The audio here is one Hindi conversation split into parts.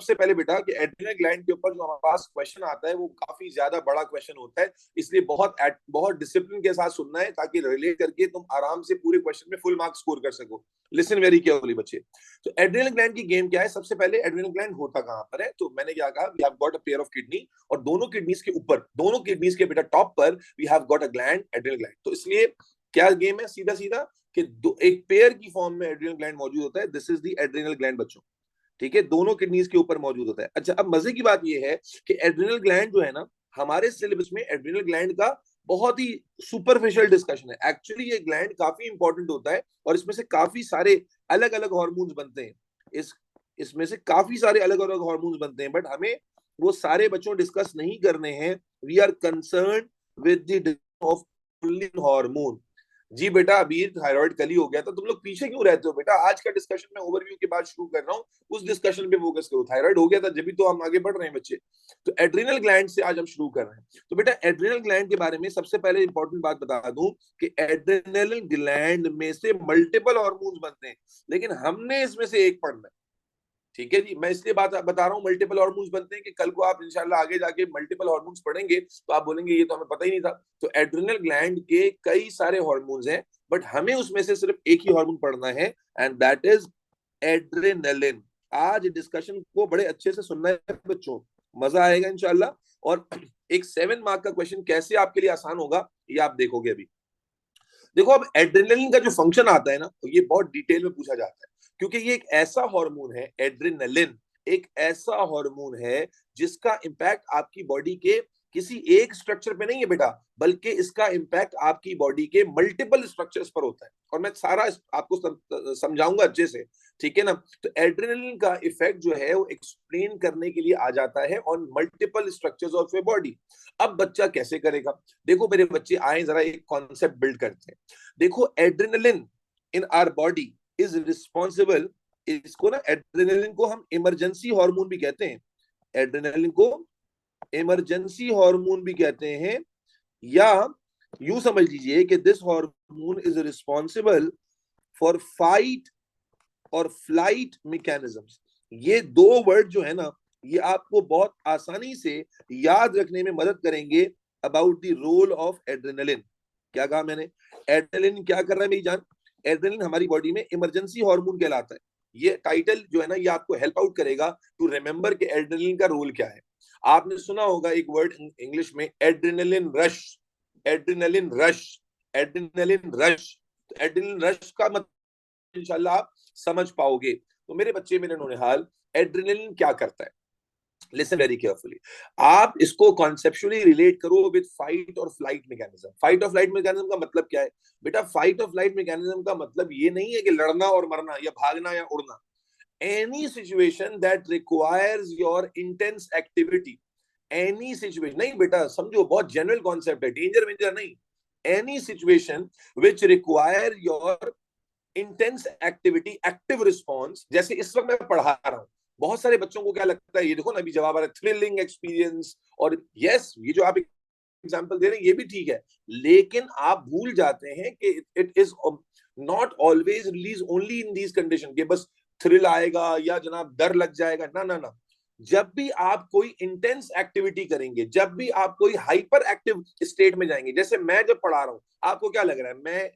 सबसे पहले बेटा कि एड्रिनल ग्लैंड के ऊपर जो हमारे पास क्वेश्चन आता है वो काफी ज्यादा बड़ा क्वेश्चन होता है, इसलिए बहुत डिसिप्लिन के साथ सुनना है ताकि रिलेट करके तुम आराम से पूरे क्वेश्चन में फुल मार्क्स स्कोर कर सको। लिसन वेरी केयरफुली बच्चे। तो एड्रिनल ग्लैंड की गेम क्या है, सबसे पहले एड्रिनल ग्लैंड होता कहां पर है, तो मैंने क्या कहा, we have got a pair of kidney, और दोनों किडनीज के ऊपर, दोनों किडनीज के बेटा टॉप पर we have got a gland, adrenal gland. तो इसलिए क्या गेम है, सीधा सीधा कि एक पेयर की फॉर्म में एड्रिनल ग्लैंड मौजूद होता है, this is the adrenal gland बच्चों। ठीक है, दोनों किडनीज के ऊपर मौजूद होता है। अच्छा, अब मजे की बात यह है कि एड्रिनल ग्लैंड जो है ना, हमारे सिलेबस में एड्रिनल ग्लैंड का बहुत ही सुपरफिशियल डिस्कशन है। एक्चुअली ये ग्लैंड काफी इंपॉर्टेंट होता है और इसमें से काफी सारे अलग अलग हार्मोन्स बनते हैं। इसमें से काफी सारे अलग अलग हार्मोन्स बनते हैं, बट हमें वो सारे बच्चों डिस्कस नहीं करने हैं। We are concern with the of hormone. जी बेटा, अभी थायराइड कल ही हो गया था, तुम लोग पीछे क्यों रहते हो बेटा? आज का डिस्कशन मैं ओवरव्यू के बाद शुरू कर रहा हूँ, उस डिस्कशन पे फोकस करो। थायराइड हो गया था जब भी तो हम आगे बढ़ रहे हैं बच्चे। तो एड्रिनल ग्लैंड से आज हम शुरू कर रहे हैं। तो बेटा एड्रिनल ग्लैंड के बारे में सबसे पहले इंपॉर्टेंट बात बता दूं कि एड्रिनल ग्लैंड में से मल्टीपल हार्मोन्स बनते हैं, लेकिन हमने इसमें से एक पढ़ना है। ठीक है जी, मैं इसलिए बात बता रहा हूँ मल्टीपल हार्मोन्स बनते हैं कि कल को आप इंशाल्लाह आगे जाके मल्टीपल हार्मोन्स पढ़ेंगे तो आप बोलेंगे ये तो हमें पता ही नहीं था। तो एड्रिनल ग्लैंड के कई सारे हार्मोन्स हैं, बट हमें उसमें से सिर्फ एक ही हार्मोन पढ़ना है, एंड दैट इज एड्रेनलिन। आज डिस्कशन को बड़े अच्छे से सुनना है बच्चों, मजा आएगा इंशाल्लाह। और एक 7 मार्क का क्वेश्चन कैसे आपके लिए आसान होगा ये आप देखोगे अभी। देखो, अब एड्रेनलिन का जो फंक्शन आता है ना, तो ये बहुत डिटेल में पूछा जाता है, क्योंकि ये एक ऐसा हार्मोन है, एड्रेनलिन एक ऐसा हार्मोन है जिसका इंपैक्ट आपकी बॉडी के किसी एक स्ट्रक्चर पे नहीं है बेटा, बल्कि इसका इंपैक्ट आपकी बॉडी के मल्टीपल स्ट्रक्चर्स पर होता है, और मैं सारा आपको समझाऊंगा अच्छे से। ठीक है ना? तो एड्रेनलिन का इफेक्ट जो है वो एक्सप्लेन करने के लिए आ जाता है on multiple structures of your body. अब बच्चा कैसे करेगा? देखो मेरे बच्चे, आए जरा एक कॉन्सेप्ट बिल्ड करते हैं। देखो, adrenaline in our body is responsible, इसको ना एड्रेनलिन को हम इमरजेंसी हार्मोन भी कहते हैं, एड्रेनलिन को इमरजेंसी हार्मोन भी कहते हैं, या यूं समझ लीजिए कि this hormone is responsible for fight और फ्लाइट मैकेनिज्म्स। ये दो वर्ड जो है ना, ये आपको बहुत आसानी से याद रखने में मदद करेंगे about the role of adrenaline. क्या कहा मैंने? एड्रेनलिन क्या कर रहा है मेरी जान? एड्रेनलिन हमारी बॉडी में इमरजेंसी हार्मोन कहलाता है। ये टाइटल जो है ना, ये आपको हेल्प आउट करेगा टू रिमेंबर कि एड्रेनलिन का रोल क्या है। आपने सुना होगा एक वर्ड इंग्लिश में, adrenaline rush, adrenaline rush, adrenaline rush. तो एड्रेनलिन रश का मतलब इंशाल्लाह आप समझ पाओगे। तो मेरे बच्चे, मेरे नौनिहाल, एड्रेनलिन क्या करता है? Listen very carefully. आप इसको कॉन्सेप्चुअली रिलेट करो विद फाइट और फ्लाइट मैकेनिज्म। फाइट और फ्लाइट मैकेनिज्म का मतलब क्या है बेटा? फाइट और फ्लाइट मैकेनिज्म का मतलब ये नहीं है कि लड़ना और मरना या भागना या उड़ना। Any situation that requires your intense activity, any situation, नहीं बेटा समझो, बहुत जनरल कॉन्सेप्ट है, डेंजर वेंजर नहीं। Any situation which require your intense activity, active response. जैसे इस वक्त मैं पढ़ा रहा हूं, बहुत सारे बच्चों को क्या लगता है, ये देखो ना अभी जवाब आ रहा है, थ्रिलिंग एक्सपीरियंस, और यस ये जो आप एग्जांपल दे रहे हैं ये भी ठीक है, लेकिन आप भूल जाते हैं कि it is not always release only in these condition के बस थ्रिल आएगा या जनाब डर लग जाएगा, ना ना ना। जब भी आप कोई इंटेंस एक्टिविटी करेंगे, जब भी आप कोई हाइपर एक्टिव स्टेट में जाएंगे, जैसे मैं जब पढ़ा रहा हूं, आपको क्या लग रहा है, मैं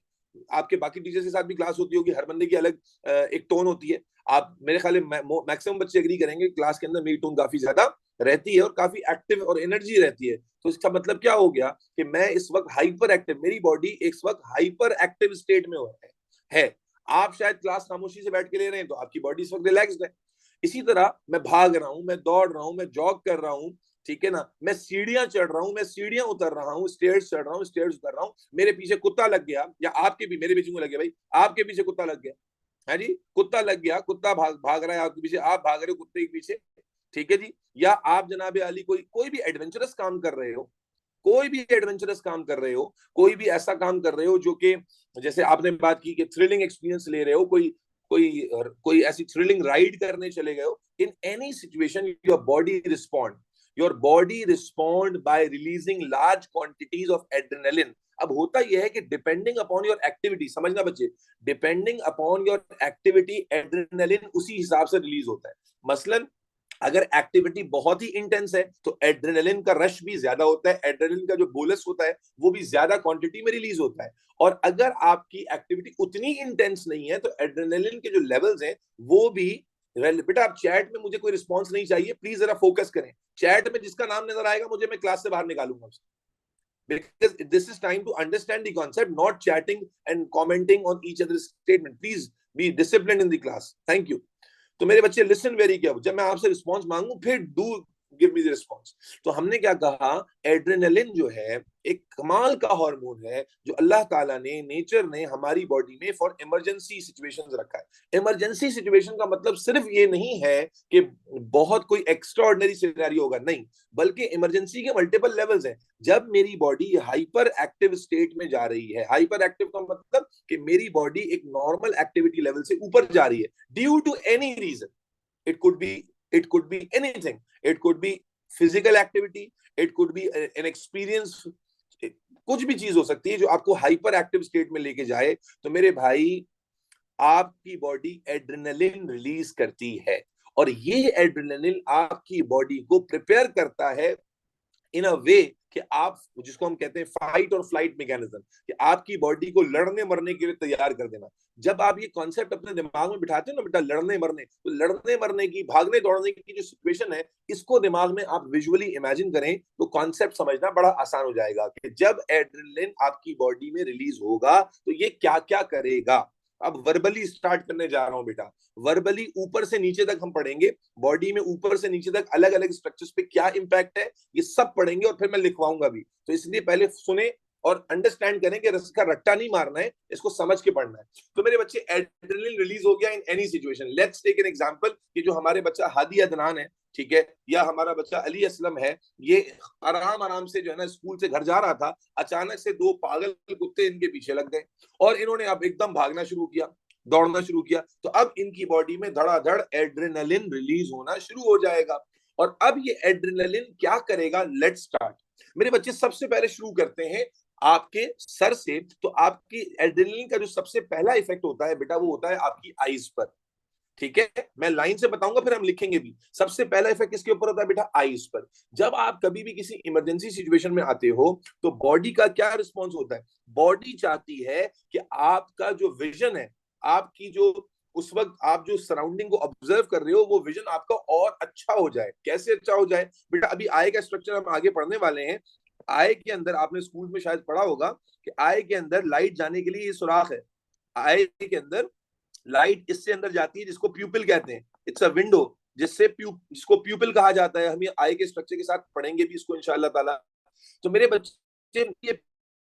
आपके बाकी टीचर्स के साथ भी क्लास होती होगी, हर बंदे की अलग एक टोन होती है। आप मेरे ख्याल में मैक्सिमम बच्चे एग्री करेंगे, क्लास के अंदर मेरी टोन काफी ज्यादा रहती है और काफी एक्टिव और एनर्जी रहती है। तो इसका मतलब क्या हो गया कि मैं इस वक्त हाइपर एक्टिव, मेरी बॉडी इस वक्त हाइपर एक्टिव स्टेट में है। आप शायद क्लास खामोशी से बैठ के ले रहे हैं तो आपकी बॉडी इस वक्त रिलैक्स्ड है। इसी तरह मैं भाग रहा हूं, मैं दौड़ रहा हूं, मैं जॉग कर रहा हूं, ठीक है ना, मैं सीढ़ियां चढ़ रहा हूं, मैं सीढ़ियां उतर रहा हूं, स्टेयर्स चढ़ रहा हूं, स्टेयर्स उतर रहा हूं, मेरे पीछे कुत्ता लग गया, या आपके भी, मेरे पीछे क्यों लग गया भाई? आपके पीछे कुत्ता लग गया है जी, कुत्ता लग गया, कुत्ता भाग भाग रहा है आपके पीछे, आप भाग रहे हो कुत्ते के पीछे। ठीक है जी। या आप जनाबे अली कोई भी एडवेंचरस काम कर रहे हो, कोई भी एडवेंचरस काम कर रहे हो, कोई भी ऐसा काम कर रहे हो जो कि, जैसे आपने बात की कि थ्रिलिंग एक्सपीरियंस ले रहे हो, कोई कोई ऐसी थ्रिलिंग राइड करने चले गए हो, इन any situation your body respond bye releasing large quantities of adrenaline. अब होता यह है कि डिपेंडिंग अपॉन योर एक्टिविटी, समझना बच्चे, depending upon your activity adrenaline उसी हिसाब से रिलीज होता है। मसलन अगर एक्टिविटी बहुत ही इंटेंस है तो एड्रेनलिन का रश भी ज्यादा होता है, एड्रेनलिन का जो बोलस होता है वो भी ज्यादा क्वांटिटी में रिलीज होता है। और अगर आपकी एक्टिविटी उतनी इंटेंस नहीं है तो एड्रेनलिन के जो लेवल्स हैं वो भी। बेटा आप चैट में मुझे कोई रिस्पॉन्स नहीं चाहिए, प्लीज जरा फोकस करें। चैट में जिसका नाम नजर आएगा मुझे, मैं क्लास से बाहर निकालूंगा उसको। Because this is time to understand the concept, not chatting and commenting on each other's statement. Please be disciplined in the class. Thank you. तो मेरे बच्चे लिसन वेरी केयरफुल, जब मैं आपसे रिस्पॉन्स मांगू फिर do give me the response. तो हमने क्या कहा, एड्रेनलिन जो है एक कमाल का हार्मोन है जो अल्लाह ताला ने, नेचर ने हमारी बॉडी में फॉर इमरजेंसी सिचुएशंस रखा है। इमरजेंसी सिचुएशन का मतलब सिर्फ ये नहीं है कि बहुत कोई एक्स्ट्राऑर्डिनरी सिनेरियो होगा, नहीं, बल्कि इमरजेंसी के मल्टीपल लेवल्स हैं। जब मेरी बॉडी हाइपर एक्टिव स्टेट में जा रही है, हाइपर एक्टिव का मतलब कि मेरी बॉडी एक नॉर्मल एक्टिविटी लेवल से ऊपर जा रही है due to any reason, it could be anything, it could be physical activity, it could be an experience, कुछ भी चीज हो सकती है जो आपको हाइपर एक्टिव स्टेट में लेके जाए। तो मेरे भाई, आपकी बॉडी एड्रेनलिन रिलीज करती है और ये एड्रेनलिन आपकी बॉडी को प्रिपेयर करता है इन अ वे कि आप, जिसको हम कहते हैं फाइट और फ्लाइट मैकेनिज्म, कि आपकी बॉडी को लड़ने मरने के लिए तैयार कर देना। जब आप ये कॉन्सेप्ट अपने दिमाग में बिठाते हो ना बेटा, लड़ने मरने, तो लड़ने मरने की, भागने दौड़ने की जो सिचुएशन है, इसको दिमाग में आप विजुअली इमेजिन करें तो कॉन्सेप्ट समझना बड़ा आसान हो जाएगा कि जब एड्रेनलिन आपकी बॉडी में रिलीज होगा तो ये क्या क्या करेगा। अब वर्बली स्टार्ट करने जा रहा हूं बेटा, वर्बली ऊपर से नीचे तक हम पढ़ेंगे, बॉडी में ऊपर से नीचे तक अलग अलग स्ट्रक्चर्स पे क्या इंपैक्ट है ये सब पढ़ेंगे, और फिर मैं लिखवाऊंगा भी। तो इसलिए पहले सुने और अंडरस्टैंड करें कि रस का रट्टा नहीं मारना है, इसको समझ के पढ़ना है। तो मेरे बच्चे, एड्रेनलिन रिलीज हो गया in any situation. Let's take an example कि जो हमारे बच्चा हादी अदनान है, ठीक है, या हमारा बच्चा अली असलम है, ये आराम आराम से जो है ना स्कूल से घर जा रहा था, अचानक से दो पागल कुत्ते इनके पीछे लग गए और इन्होंने अब एकदम भागना शुरू किया, दौड़ना शुरू किया। तो अब इनकी बॉडी में धड़ाधड़ एड्रेनलिन रिलीज होना शुरू हो जाएगा। और अब ये एड्रेनलिन क्या करेगा, लेट्स स्टार्ट। मेरे बच्चे, सबसे पहले शुरू करते हैं आपके सर से। तो आपकी एड्रेनलिन का जो सबसे पहला इफेक्ट होता है बेटा, वो होता है आपकी आईज पर, ठीक है, मैं लाइन से बताऊंगा फिर हम लिखेंगे भी। सबसे पहला इफेक्ट किसके ऊपर होता है बेटा, आईज पर। जब आप कभी भी किसी इमरजेंसी सिचुएशन में आते हो तो बॉडी का क्या रिस्पॉन्स होता है, बॉडी चाहती है कि आपका जो विजन है, आपकी जो उस वक्त आप जो सराउंडिंग को ऑब्जर्व कर रहे हो, वो विजन आपका और अच्छा हो जाए। कैसे अच्छा हो जाए बेटा, अभी आई का स्ट्रक्चर हम आगे पढ़ने वाले हैं। आई के अंदर आपने स्कूल में शायद पढ़ा होगा कि आई के अंदर लाइट जाने के लिए ये सुराख है। आई के अंदर लाइट इससे अंदर जाती है जिसको प्यूपिल कहते हैं, इट्स अ विंडो, जिसको प्यूपिल कहा जाता है। हम ये आई के स्ट्रक्चर के साथ पढ़ेंगे भी इसको इंशाल्लाह ताला। तो मेरे बच्चे, ये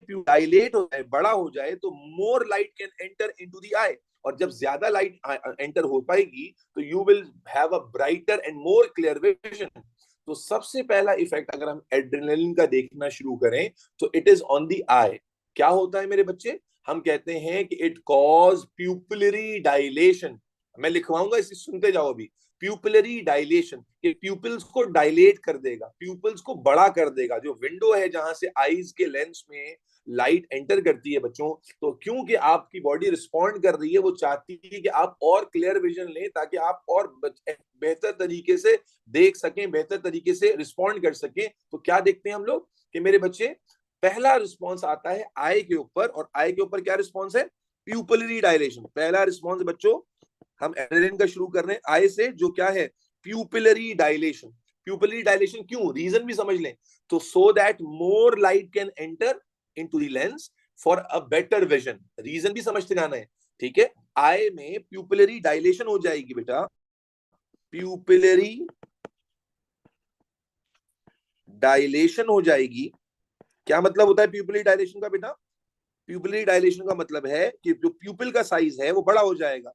डायलेट हो जाए, बड़ा हो जाए, तो more light can enter into the eye, और जब ज्यादा लाइट एंटर हो पाएगी तो you will have a brighter and more clear vision. तो सबसे पहला इफेक्ट अगर हम एड्रेनलिन का देखना शुरू करें तो इट इज ऑन द आई। क्या होता है मेरे बच्चे, हम कहते हैं कि इट कॉज प्यूपिलरी डायलेशन। मैं लिखवाऊंगा, इसे सुनते जाओ अभी। प्यूपिलरी डायलेशन, ये प्यूपिल्स को डायलेट कर देगा, प्यूपिल्स को बड़ा कर देगा। जो विंडो है जहां से आईज के लेंस में लाइट एंटर करती है बच्चों, तो क्योंकि आपकी बॉडी रिस्पॉन्ड कर रही है, वो चाहती है कि आप और क्लियर विजन लें ताकि आप और बेहतर तरीके से देख सकें, बेहतर तरीके से रिस्पॉन्ड कर सकें। तो क्या देखते हैं हम लोग कि मेरे बच्चे, पहला रिस्पॉन्स आता है आई के ऊपर, और आई के ऊपर क्या रिस्पॉन्स है, प्यूपिलरी डायलेशन। पहला रिस्पॉन्स बच्चों, हम एड्रेनलिन का शुरू कर रहे हैं आई से, जो क्या है, प्यूपिलरी डायलेशन। प्यूपिलरी डायलेशन क्यों, रीजन भी समझ लें। तो so that more light can enter into the lens for a better vision, reason भी समझते जाना है, ठीक है। आई में प्यूपिलरी डायलेशन हो जाएगी बेटा, प्यूपिलरी डायलेशन हो जाएगी। क्या मतलब होता है प्यूपिलरी डायलेशन का बेटा, प्यूपिलरी डायलेशन का मतलब है कि जो प्यूपिल का साइज है वो बड़ा हो जाएगा,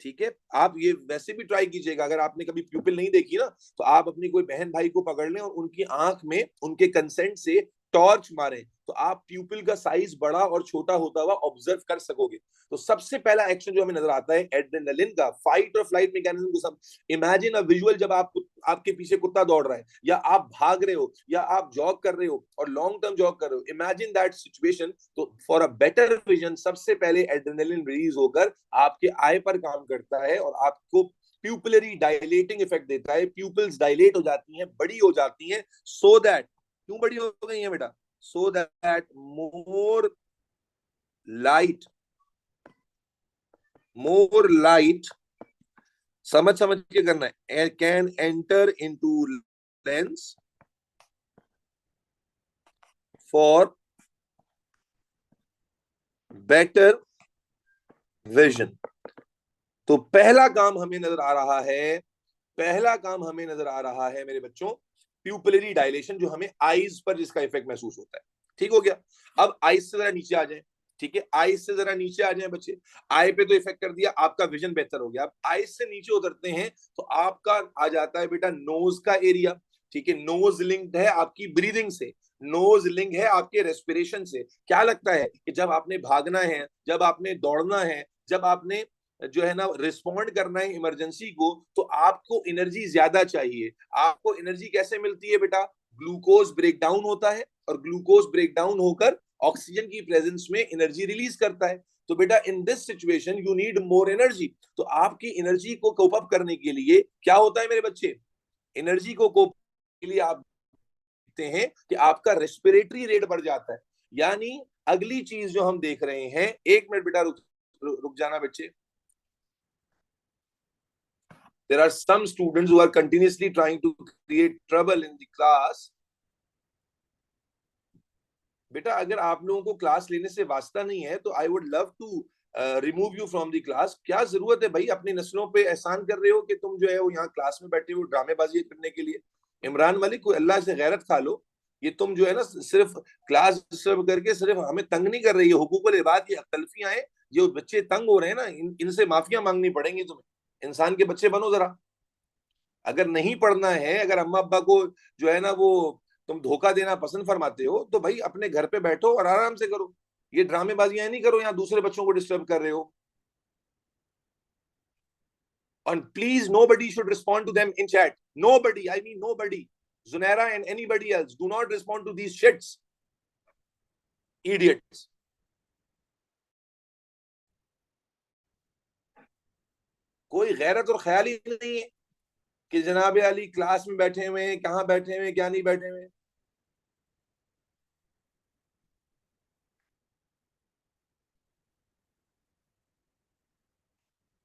ठीक है। आप ये वैसे भी ट्राई कीजिएगा, अगर आपने कभी प्यूपिल नहीं देखी ना, तो आप अपनी कोई बहन भाई को पकड़ लें और उनकी आंख में उनके कंसेंट से टॉर्च मारें, तो आप प्यूपिल का साइज बड़ा और छोटा होता हुआ ऑब्जर्व कर सकोगे। तो सबसे पहला एक्शन जो हमें नजर आता है एड्रेनलिन का, फाइट और फ्लाइट मैकेनिज्म को सब इमेजिन अ विजुअल। जब आप, आपके पीछे कुत्ता दौड़ रहा है, या आप भाग रहे हो, या आप जॉग कर रहे हो और लॉन्ग टर्म जॉग कर रहे हो, इमेजिन दैट सिचुएशन। तो फॉर अ बेटर विजन सबसे पहले एड्रेनलिन रिलीज होकर आपके आई पर काम करता है और आपको प्यूपिलरी डायलेटिंग इफेक्ट देता है, प्यूपिल्स डायलेट हो जाती हैं, बड़ी हो जाती हैं, सो दैट, क्यों बड़ी हो गई हैं बेटा, so that light more light, समझ समझ के करना है, can enter into lens for better vision. तो पहला काम हमें नजर आ रहा है, पहला काम हमें नजर आ रहा है मेरे बच्चों, प्यूपिलरी डायलेशन, जो हमें आईज पर जिसका इफेक्ट महसूस होता है। ठीक हो गया। अब आईज से जरा नीचे आ जाए, ठीक है, आईज से जरा नीचे आ जाए बच्चे, आई पे तो इफेक्ट कर दिया, आपका विजन बेहतर हो गया। अब आईज से नीचे उतरते हैं तो आपका आ जाता है बेटा नोज का एरिया, ठीक है, नोज लिंक्ड है आपकी ब्रीदिंग से, नोज लिंक है आपके रेस्पिरेशन से। क्या लगता है कि जब आपने भागना है, जब आपने दौड़ना है, जब आपने जो है ना रिस्पॉन्ड करना है इमरजेंसी को, तो आपको एनर्जी ज्यादा चाहिए। आपको एनर्जी कैसे मिलती है बेटा, ग्लूकोज ब्रेकडाउन होता है, और ग्लूकोज ब्रेकडाउन होकर ऑक्सीजन की प्रेजेंस में एनर्जी रिलीज करता है। तो बेटा in this situation you need more energy. तो आपकी एनर्जी को कोप अप करने के लिए क्या होता है मेरे बच्चे, एनर्जी को कोप के लिए आप देखते हैं कि आपका रेस्पिरेटरी रेट बढ़ जाता है। यानी अगली चीज जो हम देख रहे हैं, एक मिनट बेटा रुक जाना बच्चे, there are some students who are continuously trying to create trouble in the class। बेटा अगर आप लोगों को क्लास लेने से वास्ता नहीं है तो I would love to remove you from the class. क्या जरूरत है भाई, अपनी नस्लों पे एहसान कर रहे हो कि तुम जो है वो यहाँ क्लास में बैठे हो ड्रामेबाजी करने के लिए। इमरान मलिक को अल्लाह से गैरत खा लो, ये तुम जो है ना सिर्फ क्लास डिस्टर्ब करके सिर्फ हमें तंग नहीं कर रही है, हुकूकुल इबाद की तलफियां हैं, जो बच्चे तंग हो रहे हैं ना, इनसे माफिया मांगनी पड़ेंगी तुम्हें। इंसान के बच्चे बनो जरा। अगर नहीं पढ़ना है, अगर अम्मा अब्बा को जो है ना वो तुम धोखा देना पसंद फरमाते हो, तो भाई अपने घर पे बैठो और आराम से करो, ये ड्रामेबाजियां नहीं करो, यहाँ दूसरे बच्चों को डिस्टर्ब कर रहे हो। And please, nobody should respond to them in chat. Nobody, I mean nobody. Zunaira and anybody else, do not respond to these shits. Idiots. कोई गैरत और ख्याल ही नहीं है कि जनाब अली क्लास में बैठे हुए हैं, कहाँ बैठे हुए हैं, क्या नहीं बैठे हुए।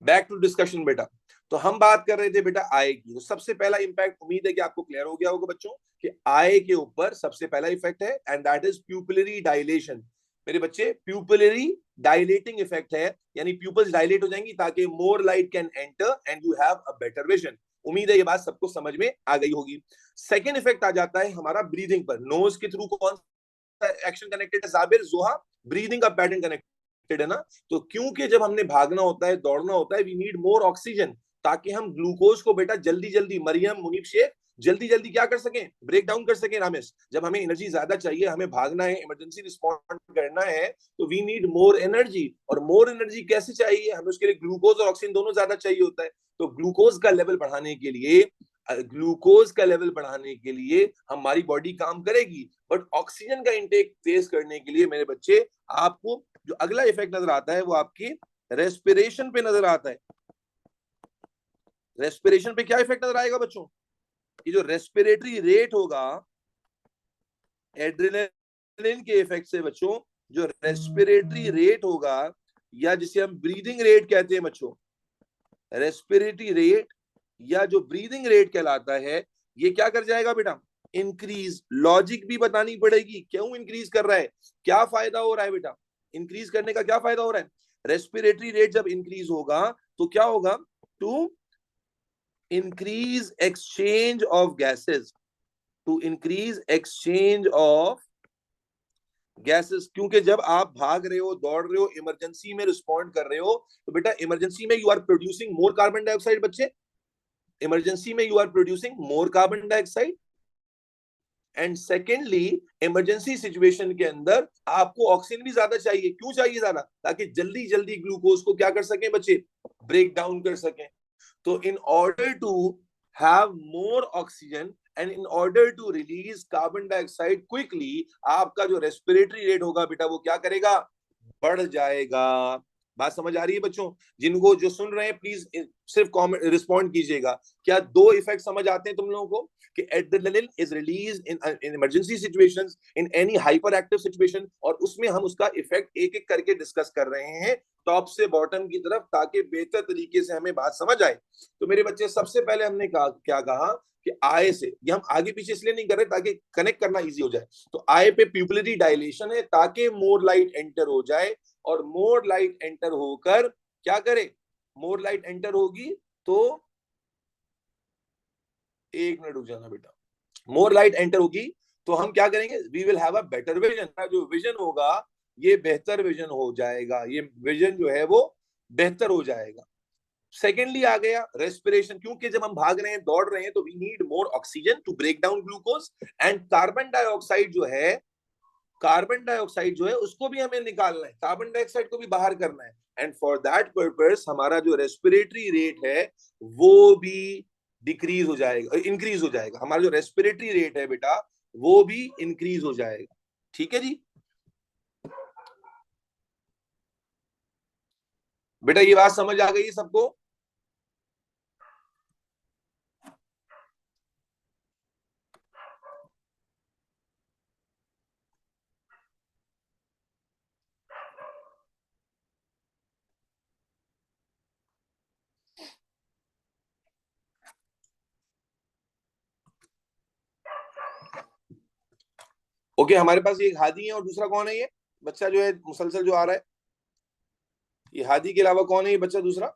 बैक टू डिस्कशन बेटा। तो हम बात कर रहे थे बेटा आय की। तो सबसे पहला इंपैक्ट, उम्मीद है कि आपको क्लियर हो गया होगा बच्चों, कि आय के ऊपर सबसे पहला इफेक्ट है, and that is pupillary dilation. मेरे बच्चे प्यूपिलरी डायलेटिंग इफेक्ट है, यानी प्यूपल्स डायलेट हो जाएंगी ताकि मोर light can enter and you have a better vision. उम्मीद है ये बात सबको समझ में आ गई होगी। सेकेंड इफेक्ट आ जाता है हमारा ब्रीदिंग पर। नोज के थ्रू कौन सा एक्शन कनेक्टेड है जाबिर, जोहा, ब्रीदिंग का पैटर्न कनेक्टेड है ना। तो क्योंकि जब हमने भागना होता है, दौड़ना होता है, वी नीड मोर ऑक्सीजन, ताकि हम ग्लूकोज को बेटा जल्दी जल्दी, मरियम मुनीब शेख, जल्दी जल्दी क्या कर सकें, ब्रेक डाउन कर सकें रामेश। जब हमें एनर्जी ज्यादा चाहिए, हमें भागना है, इमरजेंसी रिस्पॉन्ड करना है, तो वी नीड मोर एनर्जी। और मोर एनर्जी कैसे चाहिए हमें, उसके लिए ग्लूकोज और ऑक्सीजन दोनों ज्यादा चाहिए होता है। तो ग्लूकोज का लेवल बढ़ाने के लिए, ग्लूकोज का लेवल बढ़ाने के लिए हमारी बॉडी काम करेगी, बट ऑक्सीजन का इंटेक तेज करने के लिए मेरे बच्चे, आपको जो अगला इफेक्ट नजर आता है वो आपकी रेस्पिरेशन पे नजर आता है। रेस्पिरेशन पे क्या इफेक्ट नजर आएगा बच्चों, कि जो रेस्पिरेटरी रेट होगा एड्रेनलिन के इफेक्ट से बच्चों, जो रेस्पिरेटरी रेट होगा, या जिसे हम ब्रीदिंग रेट कहते हैं बच्चों, रेस्पिरेटरी रेट या जो ब्रीदिंग रेट कहलाता है, ये क्या कर जाएगा बेटा, इंक्रीज। लॉजिक भी बतानी पड़ेगी, क्यों इंक्रीज कर रहा है, क्या फायदा हो रहा है बेटा, इंक्रीज करने का क्या फायदा हो रहा है। रेस्पिरेटरी रेट जब इंक्रीज होगा तो क्या होगा, to increase exchange of gases, to increase exchange of gases. क्योंकि जब आप भाग रहे हो, दौड़ रहे हो, इमरजेंसी में रिस्पॉन्ड कर रहे हो, तो बेटा इमरजेंसी में you are producing more carbon dioxide बच्चे, इमरजेंसी में you are producing more carbon dioxide. And secondly, emergency situation के अंदर आपको ऑक्सीजन भी ज्यादा चाहिए। क्यों चाहिए ज्यादा, ताकि जल्दी जल्दी ग्लूकोज को क्या कर सकें बच्चे, ब्रेक डाउन कर सकें। तो in order to have more oxygen and in order to release carbon dioxide quickly, आपका जो रेस्पिरेटरी रेट होगा बेटा वो क्या करेगा, बढ़ जाएगा। बात समझ आ रही है बच्चों, जिनको जो सुन रहे हैं प्लीज सिर्फ कमेंट रिस्पॉन्ड कीजिएगा। क्या दो इफेक्ट समझ आते हैं तुम लोगों को कि adrenaline is release in emergency situations, in any hyper active situation, और उसमें हम उसका इफेक्ट एक एक करके डिस्कस कर रहे हैं टॉप से बॉटम की तरफ, ताकि बेहतर तरीके से हमें बात समझ आए। तो मेरे बच्चे, सबसे पहले हमने कहा, क्या कहा कि आय से, ये हम आगे पीछे इसलिए नहीं कर रहे ताकि कनेक्ट करना इजी हो जाए। तो आय पे प्यूपिलरी डायलेशन है ताकि मोर लाइट एंटर हो जाए, और मोर लाइट एंटर होकर क्या करे, मोर लाइट एंटर होगी तो, एक मिनट रुक जाना बेटा, मोर लाइट एंटर होगी तो हम क्या करेंगे, we will have a better vision. जो विजन होगा ये बेहतर विजन हो जाएगा, ये विजन जो है वो बेहतर हो जाएगा। सेकेंडली आ गया रेस्पिरेशन, क्योंकि जब हम भाग रहे हैं, दौड़ रहे हैं, तो we need more oxygen to break down glucose, and carbon dioxide जो है, कार्बन डाइऑक्साइड जो है उसको भी हमें निकालना है, कार्बन डाइऑक्साइड को भी बाहर करना है, एंड फॉर दैट पर्पस हमारा जो रेस्पिरेटरी रेट है वो भी डिक्रीज हो जाएगा, इंक्रीज हो जाएगा। हमारा जो रेस्पिरेटरी रेट है बेटा वो भी इंक्रीज हो जाएगा। ठीक है जी बेटा, ये बात समझ आ गई सबको? ओके, हमारे पास एक हादी है, और दूसरा कौन है, ये बच्चा जो है मुसलसल जो आ रहा है, ये हादी के अलावा कौन है ये बच्चा दूसरा?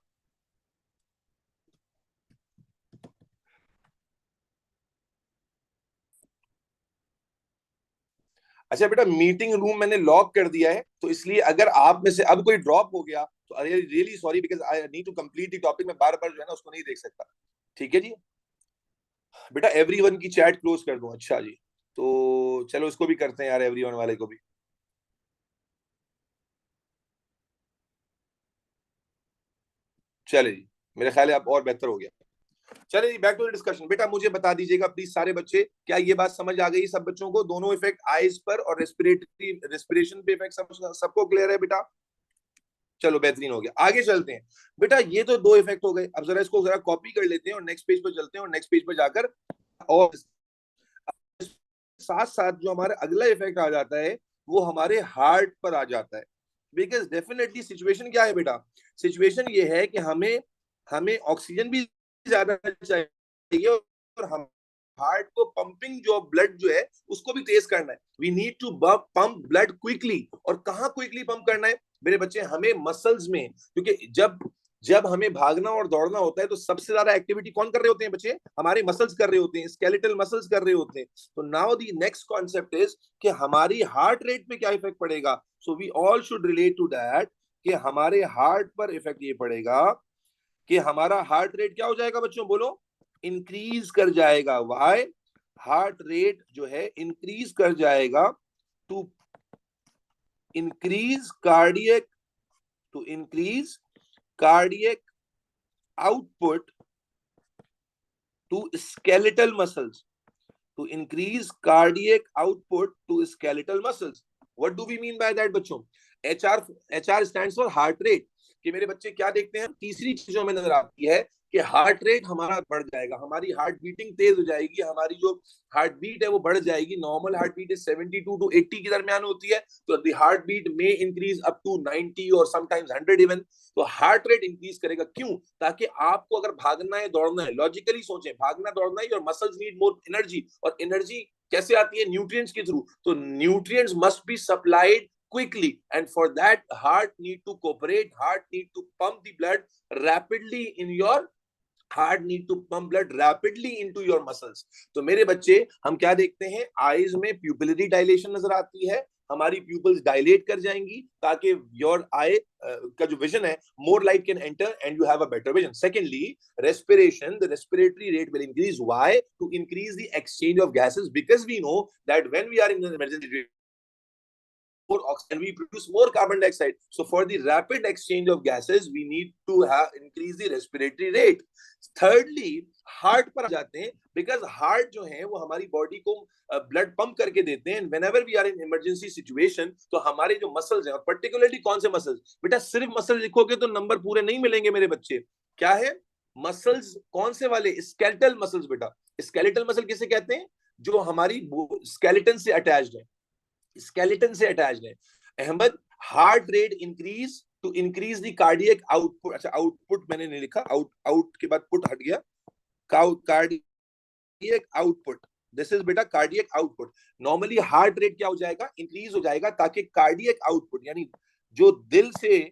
अच्छा बेटा, मीटिंग रूम मैंने लॉक कर दिया है, तो इसलिए अगर आप में से अब कोई ड्रॉप हो गया तो अरे really sorry, because I need to complete the topic. मैं बार बार जो है ना उसको नहीं देख सकता। ठीक है जी बेटा, एवरीवन की चैट क्लोज कर दूं? अच्छा जी, तो चलो इसको भी करते हैं यार, एवरीवन वाले को भी। चले जी, मेरे ख्याल है अब और बेहतर हो गया। चले जी, बैक टू द डिस्कशन। बेटा मुझे बता दीजिएगा प्लीज सारे बच्चे, क्या ये बात समझ आ गई सब बच्चों को? दोनों इफेक्ट, आईज पर और रेस्पिरेटरी सबको क्लियर है बेटा? चलो बेहतरीन हो गया, आगे चलते हैं। बेटा ये तो दो इफेक्ट हो गए, अब जरा इसको जरा कॉपी कर लेते हैं और नेक्स्ट पेज पर चलते हैं, और नेक्स्ट पेज पर जाकर और साथ साथ जो हमारा अगला इफेक्ट आ जाता है वो हमारे हार्ट पर आ जाता है। बिकॉज डेफिनेटली सिचुएशन क्या है बेटा, सिचुएशन ये है कि हमें हमें ऑक्सीजन भी ज्यादा चाहिए, और हम हार्ट को पंपिंग जो ब्लड जो है उसको भी तेज करना है। We need to pump blood quickly, और कहाँ क्विकली पंप करना है मेरे बच्चे? हमें मसल्स में, क्योंकि जब जब हमें भागना और दौड़ना होता है तो सबसे ज्यादा एक्टिविटी कौन कर रहे होते हैं बच्चे? हमारे मसल्स कर रहे होते हैं, स्केलेटल मसल्स कर रहे होते हैं। तो now the next concept is कि हमारी हार्ट रेट पे क्या इफेक्ट पड़ेगा। So we all should relate to that कि हमारे हार्ट पर इफेक्ट ये पड़ेगा कि हमारा हार्ट रेट क्या हो जाएगा बच्चों, बोलो? इंक्रीज कर जाएगा। वाई? हार्ट रेट जो है इंक्रीज कर जाएगा to increase cardiac, to increase cardiac output to skeletal muscles, to increase cardiac output to skeletal muscles. What do we mean by that बच्चों? HR stands for heart rate। कि मेरे बच्चे क्या देखते हैं, तीसरी चीजों में नजर आती है कि हार्ट रेट हमारा बढ़ जाएगा, हमारी हार्ट बीटिंग तेज हो जाएगी, हमारी जो हार्ट बीट है वो बढ़ जाएगी। नॉर्मल हार्ट बीट 72 to 80 के दरमियान होती है, तो द हार्ट बीट में इंक्रीज अप टू 90 और समटाइम्स 100 इवन। तो हार्ट रेट इंक्रीज करेगा, क्यों? ताकि आपको अगर भागना है दौड़ना है, लॉजिकली सोचें, भागना दौड़ना है, your muscles need more energy, और एनर्जी कैसे आती है? न्यूट्रिएंट्स के थ्रू। तो nutrients must be supplied quickly, and for that heart need to cooperate, heart need to pump the blood rapidly in your heart need to pump blood rapidly into your muscles। तो मेरे बच्चे हम क्या देखते हैं, आईज में प्यूपिलरी डायलेशन नजर आती है, हमारी प्यूपल्स डायलेट कर जाएंगी ताकि योर आई का जो विजन है, more light can enter and you have a better vision. Secondly respiration, the respiratory rate will increase. Why? To increase the exchange of gases, because we know that when we are in an emergency more oxygen, we produce more carbon dioxide. So for the rapid exchange of gases, we need to have increase the respiratory rate. Thirdly, heart पर आ जाते हैं, बिकॉज हार्ट जो है वो हमारी बॉडी को ब्लड पंप करके देते हैं। Whenever we are in emergency situation, तो हमारे जो मसल्स हैं, और पर्टिकुलरली कौन से मसल्स बेटा, सिर्फ मसल लिखोगे तो नंबर पूरे नहीं मिलेंगे मेरे बच्चे। क्या है? मसल्स कौन से वाले? स्केलेटल मसल्स बेटा। स्केलेटल मसल किसे कहते हैं? जो हमारी स्केलेटन से अटैच्ड है, स्केलेटन से अटैच्ड है। Ahmed, heart rate increase to increase the cardiac output. अच्छा, आउटपुट मैंने नहीं लिखा, आउट के बाद पुट हट गया। कार्डियक आउटपुट, दिस इज बेटा cardiac output. Normally heart rate क्या हो जाएगा? इंक्रीज हो जाएगा, ताकि कार्डियक आउटपुट यानी जो दिल से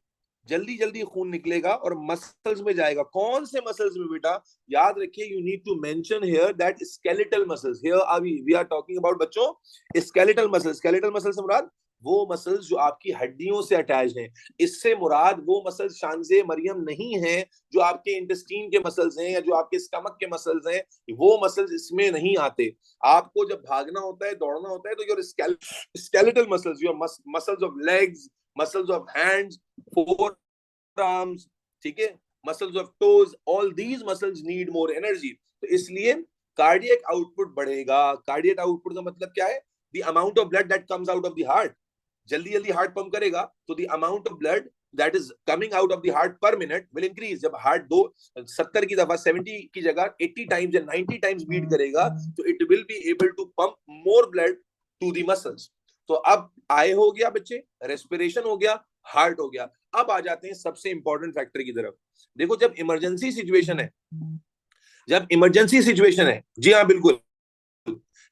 जल्दी जल्दी खून निकलेगा और मसल्स में जाएगा। कौन से मसल्स में बेटा? याद रखिए, you need to mention here that skeletal muscles. Here are we are talking about बच्चों स्केलेटल मसल्स। स्केलेटल मसल्स से मुराद वो मसल्स जो आपकी हड्डियों से अटैच्ड हैं। इससे मुराद वो मसल्स शानजे मरियम नहीं है जो आपके इंटेस्टीन के मसल्स हैं या जो आपके स्टमक के मसल्स हैं, वो मसल्स इसमें नहीं आते। आपको जब भागना होता है, दौड़ना होता है, तो your skeletal muscles, your muscles of legs, muscles of hands, four arms, ठीक है, muscles of toes, all these muscles need more energy. तो इसलिए कार्डियक आउटपुट बढ़ेगा। कार्डियक आउटपुट का मतलब क्या है? The amount of blood that comes out of the heart. जल्दी जल्दी हार्ट पंप करेगा तो the amount of blood that is coming out of the heart पर मिनट विल इंक्रीज। जब हार्ट 70 की दफा 70 की जगह 80 टाइम्स या 90 टाइम्स बीट करेगा, तो it will be able to pump more blood to the muscles. तो अब आय हो गया बच्चे, रेस्पिरेशन हो गया, हार्ट हो गया। अब आ जाते हैं सबसे इंपॉर्टेंट फैक्टर की तरफ। देखो, जब इमरजेंसी सिचुएशन है, जब इमरजेंसी सिचुएशन है, जी हाँ बिल्कुल,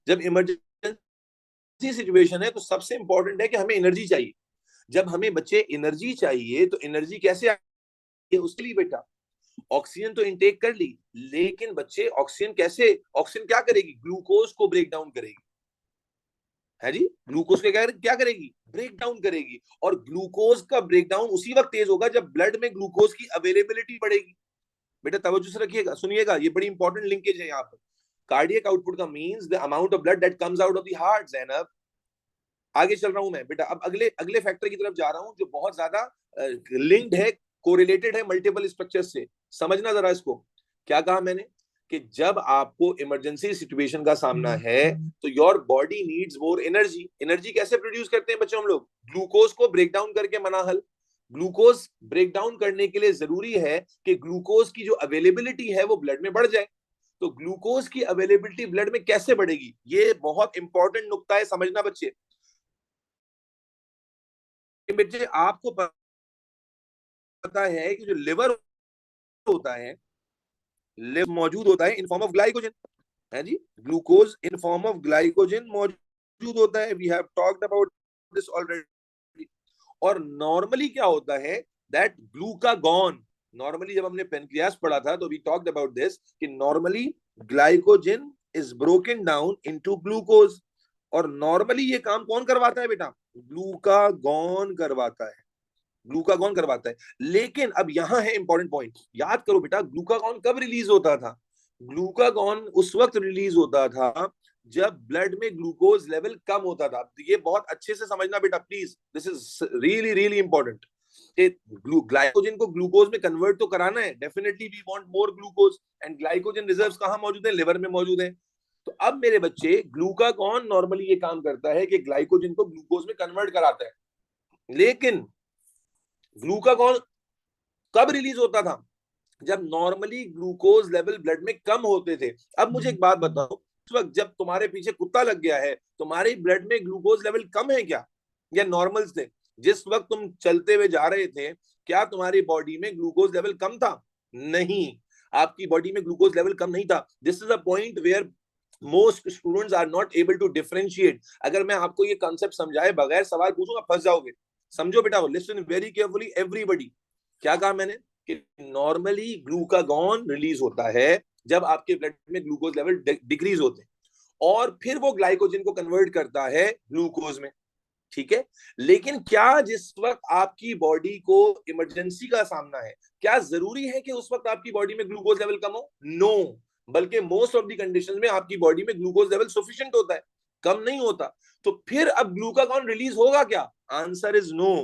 जब इमरजेंसी सिचुएशन है तो सबसे इंपॉर्टेंट है कि हमें एनर्जी चाहिए। जब हमें बच्चे एनर्जी चाहिए तो एनर्जी कैसे आएगी? उसके लिए बेटा ऑक्सीजन तो इनटेक कर ली, लेकिन बच्चे ऑक्सीजन कैसे, ऑक्सीजन क्या करेगी? ग्लूकोज को ब्रेक डाउन करेगी, है जी, ग्लूकोज के क्या करेगी? ब्रेक डाउन करेगी। और ग्लूकोज का ब्रेक डाउन उसी वक्त तेज होगा जब ब्लड में ग्लूकोज की अवेलेबिलिटी बढ़ेगी। बेटा तवज्जो से रखिएगा, सुनिएगा, ये बड़ी इंपॉर्टेंट लिंकेज है यहाँ पर। कार्डियक आउटपुट का means the amount of blood that comes out of the heart. Zainab, आगे चल रहा हूं मैं बेटा, अब अगले अगले फैक्टर की तरफ जा रहा हूं जो बहुत ज्यादा लिंक्ड है, कोरिलेटेड है मल्टीपल स्ट्रक्चर्स से। समझना जरा इसको। क्या कहा मैंने? कि जब आपको इमरजेंसी सिचुएशन का सामना है तो your body needs more energy. Energy कैसे प्रोड्यूस करते हैं बच्चों हम लोग? ग्लूकोज को ब्रेक डाउन करके मनाहल। ग्लूकोज ब्रेक डाउन करने के लिए जरूरी है कि ग्लूकोज की जो अवेलेबिलिटी है वो ब्लड में बढ़ जाए। तो ग्लूकोज की अवेलेबिलिटी ब्लड में कैसे बढ़ेगी? ये बहुत इंपॉर्टेंट नुक्ता है, समझना बच्चे। बच्चे आपको पता है कि जो लिवर होता है, लिवर मौजूद होता है इन फॉर्म ऑफ ग्लाइकोजन, है जी, glucose in form of glycogen मौजूद होता है। We have talked about this already. और नॉर्मली क्या होता है दैट ग्लूकागॉन, नॉर्मली जब हमने पेनक्रियास पढ़ा था तो वी टॉक्ड अबाउट दिस कि normally glycogen is broken down into glucose. और नॉर्मली ये काम कौन करवाता है बेटा? ग्लूकागॉन करवाता है, ग्लूकागॉन करवाता है। लेकिन अब यहां है इंपॉर्टेंट पॉइंट, याद करो बेटा, ग्लूकागॉन कब रिलीज होता था? ग्लूकागॉन उस वक्त रिलीज होता था जब ब्लड में ग्लूकोज लेवल कम होता था। तो ये बहुत अच्छे से समझना बेटा please, this is really really important. Glycogen को ग्लूकोज में कन्वर्ट तो कराना है, definitely we want more glucose, and glycogen reserves कहां मौजूद है? लिवर में मौजूद है। तो अब मेरे बच्चे, ग्लूकागॉन नॉर्मली ये काम करता है कि ग्लाइकोजन को ग्लूकोज में कन्वर्ट कराता है। लेकिन ग्लूकागॉन कब रिलीज होता था? जब नॉर्मली ग्लूकोज लेवल ब्लड में कम होते थे। अब मुझे एक बात बताओ, उस वक्त जब तुम्हारे पीछे कुत्ता लग गया है, तुम्हारे ब्लड में ग्लूकोज लेवल कम है क्या, या नॉर्मल थे? जिस वक्त तुम चलते हुए जा रहे थे, क्या तुम्हारी बॉडी में ग्लूकोज लेवल कम था? नहीं, आपकी बॉडी में ग्लूकोज लेवल कम नहीं था। This is a point where most students are not able to differentiate. अगर मैं आपको ये कॉन्सेप्ट समझाए बगैर सवाल पूछूंगा फंस जाओगे। समझो बेटा, लिसन वेरी केयरफुली एवरीबॉडी। क्या कहा मैंने? कि नॉर्मली ग्लूकागॉन रिलीज होता है जब आपके ब्लड में ग्लूकोज लेवल डिक्रीज होते हैं, और फिर वो ग्लाइकोजन को कन्वर्ट करता है ग्लूकोज में, ठीक है। लेकिन क्या जिस वक्त आपकी बॉडी को इमरजेंसी का सामना है, क्या जरूरी है कि उस वक्त आपकी बॉडी में ग्लूकोज लेवल कम हो? नो, बल्कि मोस्ट ऑफ द कंडीशंस में आपकी बॉडी में ग्लूकोज लेवल सफिशिएंट होता है, कम नहीं होता। तो फिर अब ग्लूकागॉन रिलीज होगा क्या? Answer is no.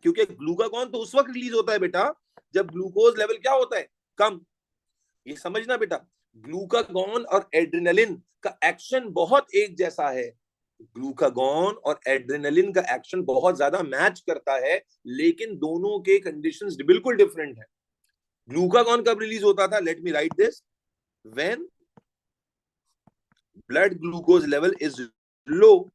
क्योंकि ग्लूकागॉन तो उस वक्त रिलीज होता है बेटा जब ग्लूकोज लेवल क्या होता है? कम। ये समझना बेटा, ग्लूकागॉन और एड्रेनलिन का एक्शन बहुत एक जैसा है। ग्लूकागॉन और एड्रेनलिन का एक्शन बहुत ज्यादा मैच करता है, लेकिन दोनों के कंडीशंस बिल्कुल डिफरेंट है। ग्लूकागॉन कब रिलीज होता था? Let me right this, when blood glucose level is low.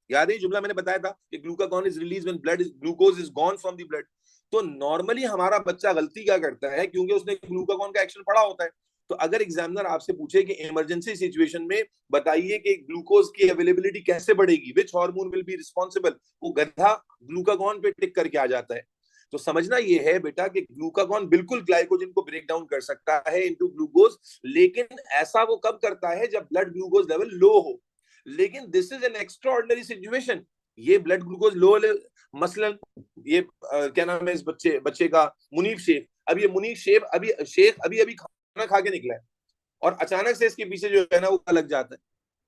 याद है जुमला मैंने बताया था कि glucagon is release when blood glucose is gone from the blood. तो नॉर्मली हमारा बच्चा गलती क्या करता है, क्योंकि उसने ग्लूकागॉन का एक्शन पढ़ा होता है। तो अगर एग्जामिनर आपसे पूछे कि इमरजेंसी सिचुएशन में बताइए कि ग्लूकोज की अवेलेबिलिटी कैसे बढ़ेगी, which hormone will be responsible, वो गधा ग्लूकागॉन पे टिक करके आ जाता है। तो समझना ये है बेटा कि ग्लूकागॉन बिल्कुल ग्लाइकोजन को ब्रेक डाउन कर सकता है इनटू ग्लूकोज, लेकिन ऐसा वो कब करता है? जब ब्लड ग्लूकोज लेवल लो हो। लेकिन this is an extra ordinary situation. ये ब्लड ग्लूकोज लो, मसलन ये क्या नाम है इस बच्चे का, मुनीफ शेख। अब ये मुनीफ शेख अभी अभी खाना खा के निकला है, और अचानक से इसके पीछे जो है ना वो लग जाता है।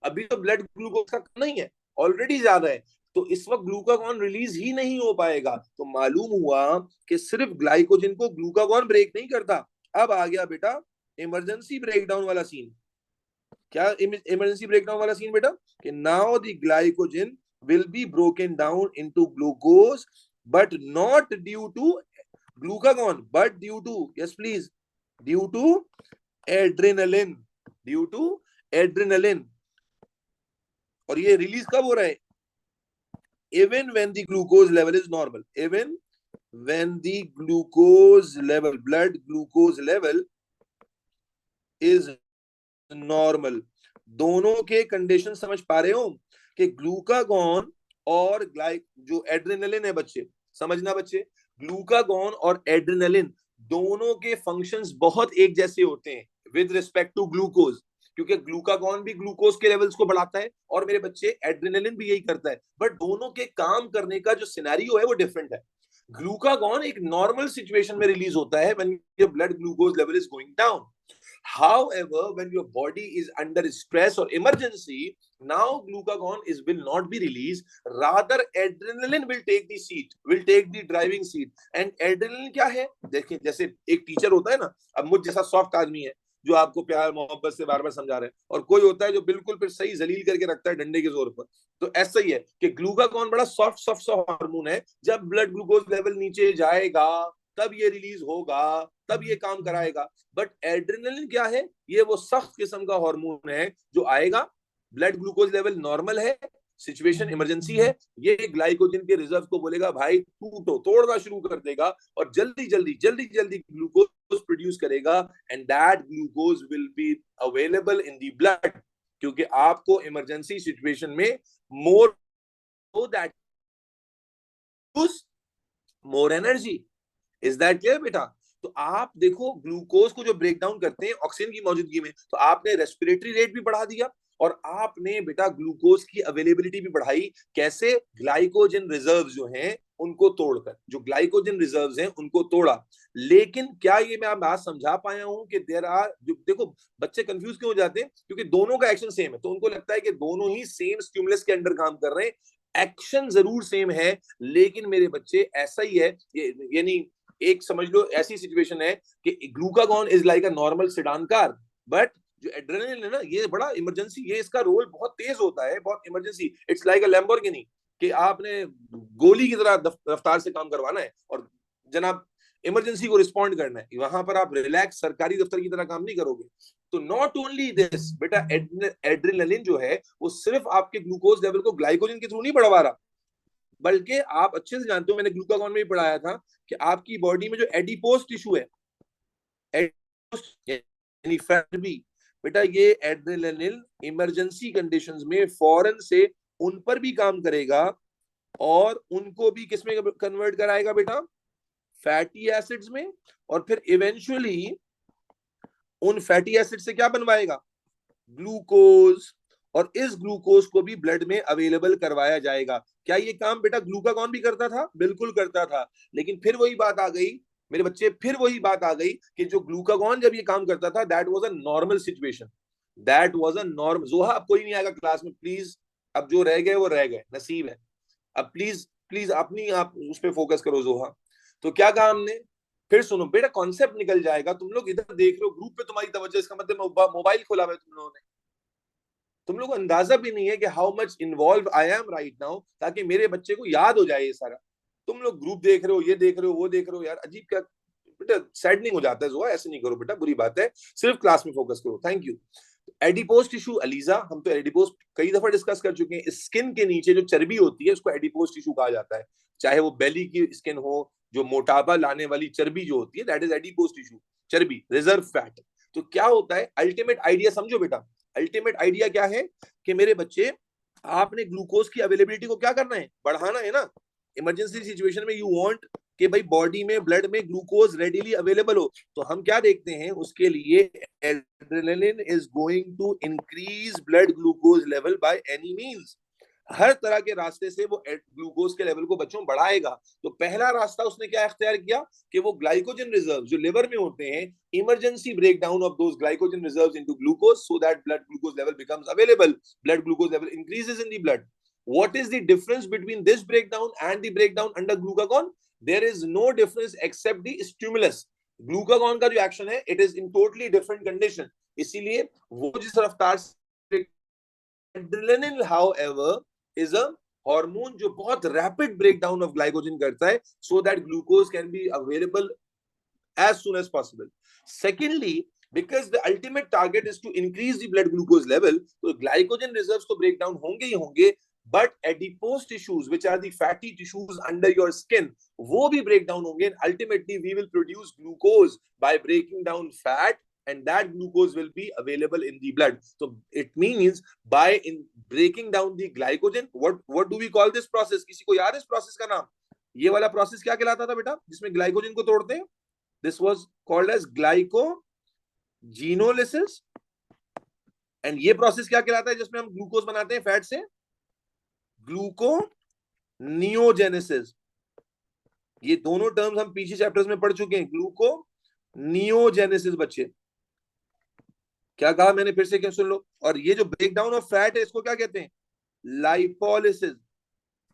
अभी तो ब्लड ग्लूकोज का कम नहीं है, ऑलरेडी ज्यादा है। तो इस वक्त ग्लूकागॉन रिलीज ही नहीं हो पाएगा। तो मालूम हुआ कि सिर्फ ग्लाइकोजन को ग्लूकागॉन ब्रेक नहीं करता। अब आ गया बेटा इमरजेंसी ब्रेकडाउन वाला सीन। क्या इमरजेंसी ब्रेकडाउन वाला सीन बेटा? कि now the glycogen will be broken down into glucose, but not due to glucagon, but due to, yes please, due to adrenaline, due to adrenaline। और ये रिलीज कब हो रहा है? even when the glucose level is normal, even when the glucose level, blood glucose level is normal। दोनों के कंडीशन समझ पा रहे हो कि ग्लूकागॉन और जो एड्रेनलिन है बच्चे, समझना बच्चे, ग्लूकागॉन और एड्रेनलिन दोनों के फंक्शंस बहुत एक जैसे होते हैं विद रिस्पेक्ट टू ग्लूकोज, क्योंकि ग्लूकागॉन भी ग्लूकोज के लेवल्स को बढ़ाता है और मेरे बच्चे एड्रेनलिन भी यही करता है, बट दोनों के काम करने का जो सिनेरियो है वो डिफरेंट है। ग्लूकागॉन एक नॉर्मल सिचुएशन में रिलीज होता है when your blood glucose level is going down. However, when your body is under stress or emergency, now glucagon will not be released. Rather, adrenaline will take the seat, will take the driving seat. And adrenaline क्या है? देखिए, जैसे एक टीचर होता है ना, अब मुझ जैसा सॉफ्ट आदमी है जो आपको प्यार मोहब्बत से बार बार समझा रहे हैं, और कोई होता है जो बिल्कुल फिर सही जलील करके रखता है डंडे के जोर पर। तो ऐसा ही है कि ग्लूकागॉन बड़ा सॉफ्ट सॉफ्ट सा हार्मोन है। जब ब्लड ग्लूकोज लेवल नीचे जाएगा तब ये रिलीज होगा, तब ये काम कराएगा। बट एड्रेनलिन क्या है? ये वो सख्त किस्म का हार्मोन है जो आएगा, ब्लड ग्लूकोज लेवल नॉर्मल है, सिचुएशन इमरजेंसी है, ये ग्लाइकोजन के रिजर्व को बोलेगा भाई टूटो, तोड़ना शुरू कर देगा और जल्दी जल्दी जल्दी जल्दी ग्लूकोज प्रोड्यूस करेगा। And that glucose will be available in the blood, क्योंकि आपको इमरजेंसी सिचुएशन में more that more energy. Is that clear बेटा? तो आप देखो ग्लूकोज को जो ब्रेक डाउन करते हैं ऑक्सीजन की मौजूदगी में, तो आपने रेस्पिरेटरी रेट भी बढ़ा दिया और आपने बेटा ग्लूकोज की अवेलेबिलिटी भी बढ़ाई। कैसे? ग्लाइकोजन रिजर्व जो हैं उनको तोड़कर, जो ग्लाइकोजन रिजर्व्स हैं उनको तोड़ा। लेकिन क्या ये मैं बात समझा पाया हूं कि देयर आर, जो देखो बच्चे कंफ्यूज क्यों हो जाते हैं, क्योंकि दोनों का एक्शन सेम है, तो उनको लगता है कि दोनों ही सेम स्टिमुलस के अंडर काम कर रहे हैं। एक्शन जरूर सेम है, लेकिन मेरे बच्चे ऐसा ही है, यानी एक समझ लो ऐसी सिचुएशन है कि glucagon is like a normal sedan car, but जो एड्रेनलिन है ना ये बड़ा इमरजेंसी, ये इसका रोल बहुत तेज होता है, बहुत emergency. It's like a Lamborghini कि आपने गोली की तरह रफ्तार से काम करवाना है और जनाब इमरजेंसी को रिस्पॉन्ड करना है। वहां पर आप रिलैक्स सरकारी दफ्तर की तरह काम नहीं करोगे। तो नॉट ओनली दिस बेटा, एड्रेनलिन जो है वो सिर्फ आपके ग्लूकोज लेवल को ग्लाइकोजन के थ्रू नहीं बढ़वा रहा, बल्कि आप अच्छे से जानते हो, मैंने ग्लूकागॉन में भी पढ़ाया था कि आपकी बॉडी में जो एडिपोज टिश्यू है, यानी फैट भी, बेटा ये एड्रेनलिन इमरजेंसी कंडीशंस में फौरन से उन पर भी काम करेगा और उनको भी किसमें कन्वर्ट कराएगा बेटा? फैटी एसिड्स में। और फिर इवेंचुअली उन फैटी एसिड से क्या बनवाएगा? ग्लूकोज। और इस ग्लूकोज को भी ब्लड में अवेलेबल करवाया जाएगा। क्या ये काम बेटा ग्लूकागॉन भी करता था? बिल्कुल करता था। लेकिन फिर वही बात आ गई मेरे बच्चे, फिर वही बात आ गई कि जो ग्लूकागॉन जब ये काम करता था that was a normal situation, that was a normal. जोहा अब कोई नहीं आएगा क्लास में प्लीज, अब जो रह गए वो रह गए, नसीब है। अब प्लीज प्लीज अपनी आप उस पर फोकस करो जोहा। तो क्या कहा हमने? फिर सुनो बेटा, कॉन्सेप्ट निकल जाएगा। तुम लोग इधर देख रहे हो ग्रुप पे तुम्हारी तवज्जो, इसका मतलब मोबाइल खोला हुआ है तुम लोगों ने। तुम लोग को अंदाजा भी नहीं है कि how much involve I am right now, ताकि मेरे बच्चे को याद हो जाए ये सारा। तुम लोग ग्रुप देख रहे हो, ये देख रहे हो, वो देख रहे हो, यार अजीब क्या बेटा सैडनिंग हो जाता है जोआ, ऐसे नहीं करो बेटा, बुरी बात है, सिर्फ क्लास में फोकस करो। Thank you. Adipose tissue ELISA, हम तो एडिपोज कई दफा डिस्कस कर चुके हैं। स्किन के नीचे जो चर्बी होती है उसको एडिपोज टिश्यू कहा जाता है, चाहे वो बेली की स्किन हो, जो मोटापा लाने वाली चर्बी जो होती है दैट इज एडिपोज टिश्यू, चर्बी, रिजर्व फैट। तो क्या होता है अल्टीमेट आइडिया, समझो बेटा, अल्टीमेट आइडिया क्या है कि मेरे बच्चे, आपने ग्लूकोज की अवेलेबिलिटी को क्या करना है, बढ़ाना है ना। इमरजेंसी सिचुएशन में यू वांट कि भाई बॉडी में, ब्लड में ग्लूकोज रेडीली अवेलेबल हो, तो हम क्या देखते हैं उसके लिए, adrenaline is going to increase blood glucose level by any means. हर तरह के रास्ते से वो ग्लूकोज के लेवल को बच्चों बढ़ाएगा। तो पहला रास्ता उसने क्या इख्तियार किया कि वो ग्लाइकोजन रिजर्व जो लिवर में होते हैं, emergency brake down of those glycogen reserves into glucose so that blood glucose level becomes available, blood glucose level increases in the blood. What is the difference between this breakdown and the breakdown under glucagon? There is no difference except the stimulus. Glucagon का जो एक्शन है, it is in totally different condition. इसीलिए वो जिस रफ्तार से, adrenaline however is a hormone जो बहुत rapid breakdown of glycogen करता है so that glucose can be available as soon as possible. Secondly, because the ultimate target is to increase the blood glucose level, तो glycogen reserves तो break down होंगे ही होंगे, but adipose tissues which are the fatty tissues under your skin वो भी break down होंगे, and ultimately we will produce glucose by breaking down fat, and that glucose will be available in the blood. So it means by in breaking down the glycogen, what do we call this process? किसी को याद है इस प्रोसेस का नाम? ये वाला प्रोसेस क्या कहलाता था बेटा जिसमें ग्लाइकोजन को तोड़ते हैं? This was called as glycogenolysis, and ये प्रोसेस क्या कहलाता है जिसमें हम ग्लूकोज बनाते हैं फैट से? ग्लूकोनियोजेनेसिस। ये दोनों टर्म्स हम पीछे चैप्टर्स में पढ़ चुके हैं। ग्लूकोनियोजेनेसिस, बच्चे क्या कहा मैंने, फिर से क्या सुन लो। और ये जो ब्रेकडाउन ऑफ फैट है इसको क्या कहते हैं? लाइपोलिसिस।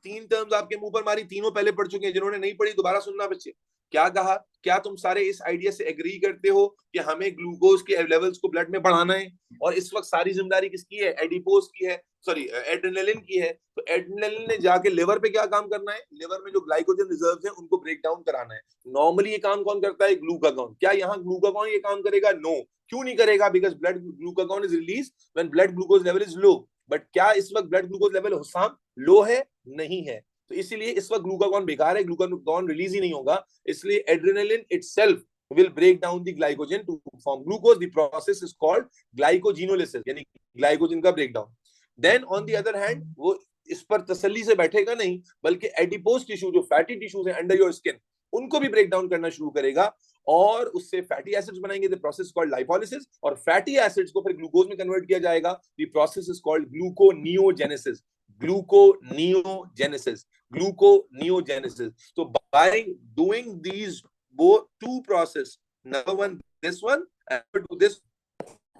तीन टर्म्स आपके मुंह पर मारी, तीनों पहले पढ़ चुके हैं, जिन्होंने नहीं पढ़ी दोबारा सुनना बच्चे। क्या कहा? क्या तुम सारे इस आइडिया से एग्री करते हो कि हमें ग्लूकोज के लेवल्स को ब्लड में बढ़ाना है? और इस वक्त सारी जिम्मेदारी किसकी है? एडिपोज की है, सॉरी एड्रेनलिन की है। तो एड्रेनलिन ने जाके लिवर पे क्या काम करना है? लिवर में जो ग्लाइकोजन रिजर्व्स हैं उनको ब्रेक डाउन कराना है। नॉर्मली ये काम कौन करता है? ग्लूकागॉन। क्या यहाँ ग्लूकागॉन ये काम करेगा? नो। क्यों नहीं करेगा? Because blood glucagon is release when blood glucose level is low. But क्या इस वक्त ब्लड ग्लूकोज लेवल हुसाम लो है? नहीं है। तो इसीलिए इस वक्त ग्लूकागॉन बेकार है, ग्लूकागॉन रिलीज ही नहीं होगा। इसलिए adrenaline itself will break down the glycogen to form glucose. The process is called glycogenolysis, यानी ग्लाइकोजन का breakdown. Then on the other hand वो इस पर तसल्ली से बैठेगा नहीं, बल्कि एडिपोज टिश्यू जो फैटी टिश्यूज हैं अंडर योर स्किन उनको भी ब्रेक डाउन करना शुरू करेगा और उससे फैटी एसिड्स बनाएंगे। The process called lipolysis. और फैटी एसिड्स को फिर ग्लूकोज में कन्वर्ट किया जाएगा। The process is called gluconeogenesis. Gluconeogenesis, gluconeogenesis. तो by doing these both two process, number one this one and number two this,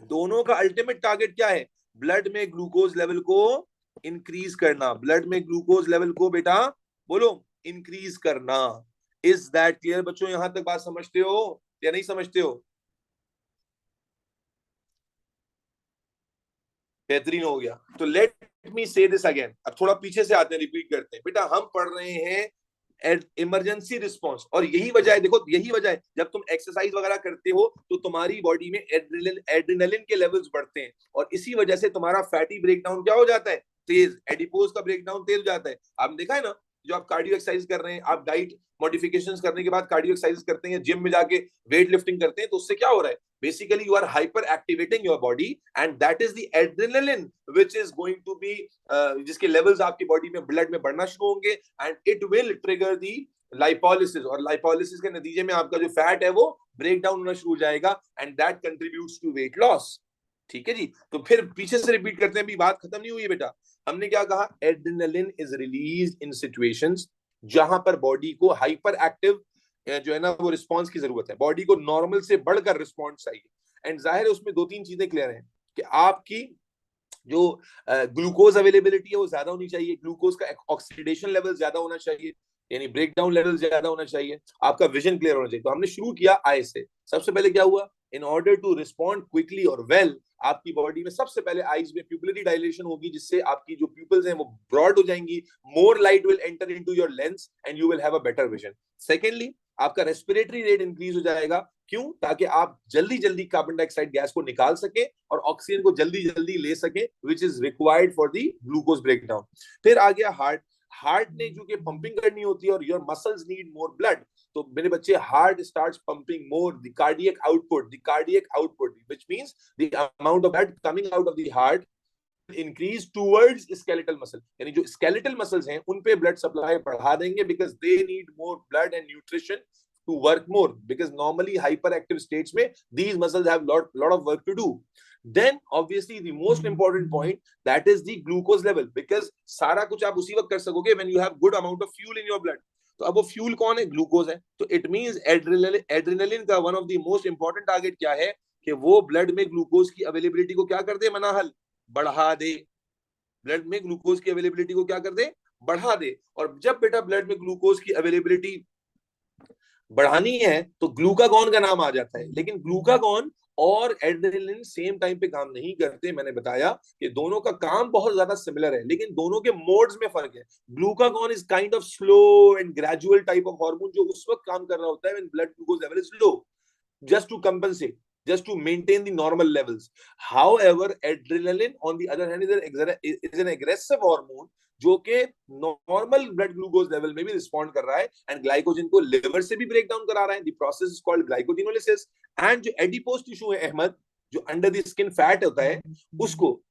दोनों का अल्टीमेट टारगेट क्या है? ब्लड में ग्लूकोज लेवल को इंक्रीज करना। ब्लड में ग्लूकोज लेवल को बेटा बोलो इंक्रीज करना। इज दैट क्लियर बच्चों? यहां तक बात समझते हो या नहीं समझते हो? बेहतरीन हो गया। तो लेट मी से दिस अगेन। अब थोड़ा पीछे से आते हैं, रिपीट करते हैं। बेटा हम पढ़ रहे हैं इमरजेंसी रिस्पॉन्स, और यही वजह है, देखो यही वजह है, जब तुम एक्सरसाइज वगैरह करते हो तो तुम्हारी बॉडी में एड्रेनलिन के लेवल्स बढ़ते हैं, और इसी वजह से तुम्हारा फैटी ब्रेकडाउन क्या हो जाता है? तेज। एडिपोज का ब्रेकडाउन तेज हो जाता है। आपने देखा है ना, जो आप कार्डियो एक्सरसाइज कर रहे हैं, आप डाइट मॉडिफिकेशंस करने के बाद कार्डियो एक्सरसाइज करते हैं, जिम में जाके वेट लिफ्टिंग करते हैं, तो उससे क्या हो रहा है? Basically you are hyper activating your body, and that is the adrenaline which is going to be, जिसके लेवल्स आपकी बॉडी में ब्लड में बढ़ना शुरू होंगे, and it will trigger the lipolysis. और लाइपोलिसिस के नतीजे में आपका जो फैट है वो ब्रेक डाउन होना शुरू हो जाएगा, and that contributes to weight loss. ठीक है जी। तो फिर पीछे से रिपीट करते हैं, अभी बात खत्म नहीं हुई है बेटा। हमने क्या कहा? Adrenaline is release in situations जहां पर बॉडी को हाइपर एक्टिव जो है ना वो रिस्पॉन्स की जरूरत है, बॉडी को नॉर्मल से बढ़कर रिस्पॉन्स चाहिए। एंड जाहिर है उसमें दो तीन चीजें क्लियर हैं कि आपकी जो ग्लूकोज अवेलेबिलिटी है वो ज्यादा होनी चाहिए, ग्लूकोज का ऑक्सीडेशन लेवल ज्यादा होना चाहिए, यानी ब्रेकडाउन लेवल ज्यादा होना चाहिए, आपका विजन क्लियर होना चाहिए। तो हमने शुरू किया आई से। सबसे पहले क्या हुआ? In order to respond quickly और वेल, आपकी बॉडी में सबसे पहले आईज में प्यूपिलरी डायलेशन होगी, जिससे आपकी जो प्यूपिल्स हैं वो ब्रॉड हो जाएंगी, मोर light will enter into your lens and you will have a better vision. Secondly, आपका रेस्पिरेटरी रेट इंक्रीज हो जाएगा। क्यों? ताकि आप जल्दी जल्दी कार्बन डाइऑक्साइड गैस को निकाल सके और ऑक्सीजन को जल्दी जल्दी ले सके, which is required for the glucose breakdown. फिर आ गया हार्ट। हार्ट ने जो कि पंपिंग करनी होती है और your muscles need more blood, तो मेरे बच्चे heart starts pumping more the cardiac output which means the amount of blood coming out of the heart increase towards skeletal muscle, यानी जो स्केलेटल मसल्स हैं उन पे ब्लड सप्लाई बढ़ा देंगे, because they need more blood and nutrition to work more, because normally hyperactive states में these muscles have lot of work to do. Then obviously the most important point, that is the glucose level, because सारा कुछ आप उसी वक्त कर सकोगे when you have good amount of fuel in your blood. तो अब वो फ्यूल कौन है? ग्लूकोज है। तो इट मींस एड्रेनलिन का one of the most important target क्या है कि वो ब्लड में ग्लूकोज की अवेलेबिलिटी को क्या कर दे? मनाहल बढ़ा दे। ब्लड में ग्लूकोज की अवेलेबिलिटी को क्या कर दे? बढ़ा दे। और जब बेटा ब्लड में ग्लूकोज की अवेलेबिलिटी बढ़ानी है तो ग्लूकागॉन का नाम आ जाता है। लेकिन ग्लूकागॉन और एड्रेनलिन सेम टाइम पे काम नहीं करते। मैंने बताया कि दोनों का काम बहुत ज्यादा सिमिलर है, लेकिन दोनों के मोड्स में फर्क है। Glucagon is kind of slow and gradual type of hormone जो उस वक्त काम कर रहा होता है when blood glucose level is low, just to compensate, just to maintain the normal levels. However, adrenaline on the other hand is an aggressive hormone जो कि नॉर्मल ब्लड ग्लूकोज लेवल में भी रिस्पॉन्ड कर रहा है एंड ग्लाइकोजन को लिवर से भी ब्रेक डाउन करा रहा है। The process is called glycogenolysis. And जो एडिपोज टिश्यू है अहमद, जो अंडर द स्किन फैट होता है,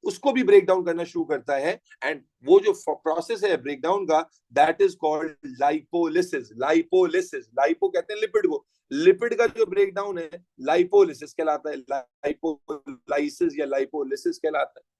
उसको भी ब्रेक डाउन करना शुरू करता है। एंड वो जो प्रोसेस है ब्रेक डाउन का, that is called lipolysis. Lipo कहते हैं लिपिड को, लिपिड का जो ब्रेक डाउन है लाइपोलिसिस कहलाता है, लाइपोलाइसिस या लाइपोलिसिस कहलाता है।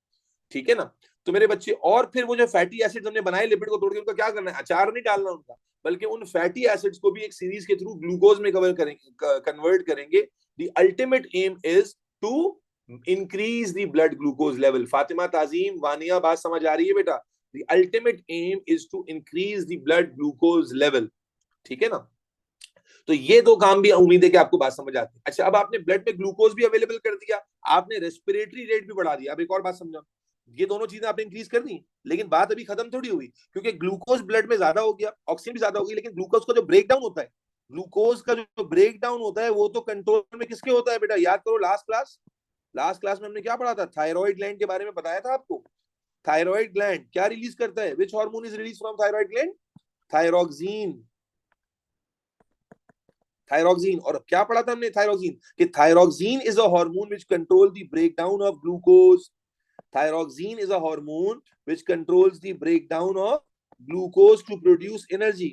ठीक है ना? तो मेरे बच्चे, और फिर वो जो फैटी एसिड्स हमने बनाए लिपिड को तोड़ के, उनका क्या करना है? अचार नहीं डालना उनका, बल्कि उन फैटी एसिड्स को भी एक सीरीज के थ्रू ग्लूकोज में कन्वर्ट करेंगे। The ultimate aim is to increase the blood glucose level. Fatima, Tazeem, Vania, बात समझ आ रही है बेटा? The ultimate aim is to increase the blood glucose level. ठीक है ना? तो ये दो काम भी उम्मीद है कि आपको बात समझ आती है। अच्छा, अब आपने ब्लड में ग्लूकोज भी अवेलेबल कर दिया, आपने रेस्पिरेटरी रेट भी बढ़ा दिया। अब एक और बात समझो, ये दोनों चीजें आपने इंक्रीज कर दी, लेकिन बात अभी खत्म थोड़ी हुई, क्योंकि ग्लूकोज ब्लड में ज्यादा हो गया, ऑक्सीजन भी ज्यादा हो गई, लेकिन ग्लूकोज का जो ब्रेक डाउन होता है, ग्लूकोज का जो ब्रेक डाउन होता है वो तो कंट्रोल में किसके होता है बेटा? याद करो, लास्ट क्लास में हमने क्या पढ़ा था? थायराइड ग्लैंड के बारे में बताया था आपको। थायराइड ग्लैंड क्या रिलीज करता है? Which hormone is release from thyroid gland? Thyroxine. Thyroxine. और क्या पढ़ा था हमने? थायरोक्सिन, कि thyroxine is a hormone which control the breakdown of glucose. Thyroxine is a hormone which controls the breakdown of glucose to produce energy.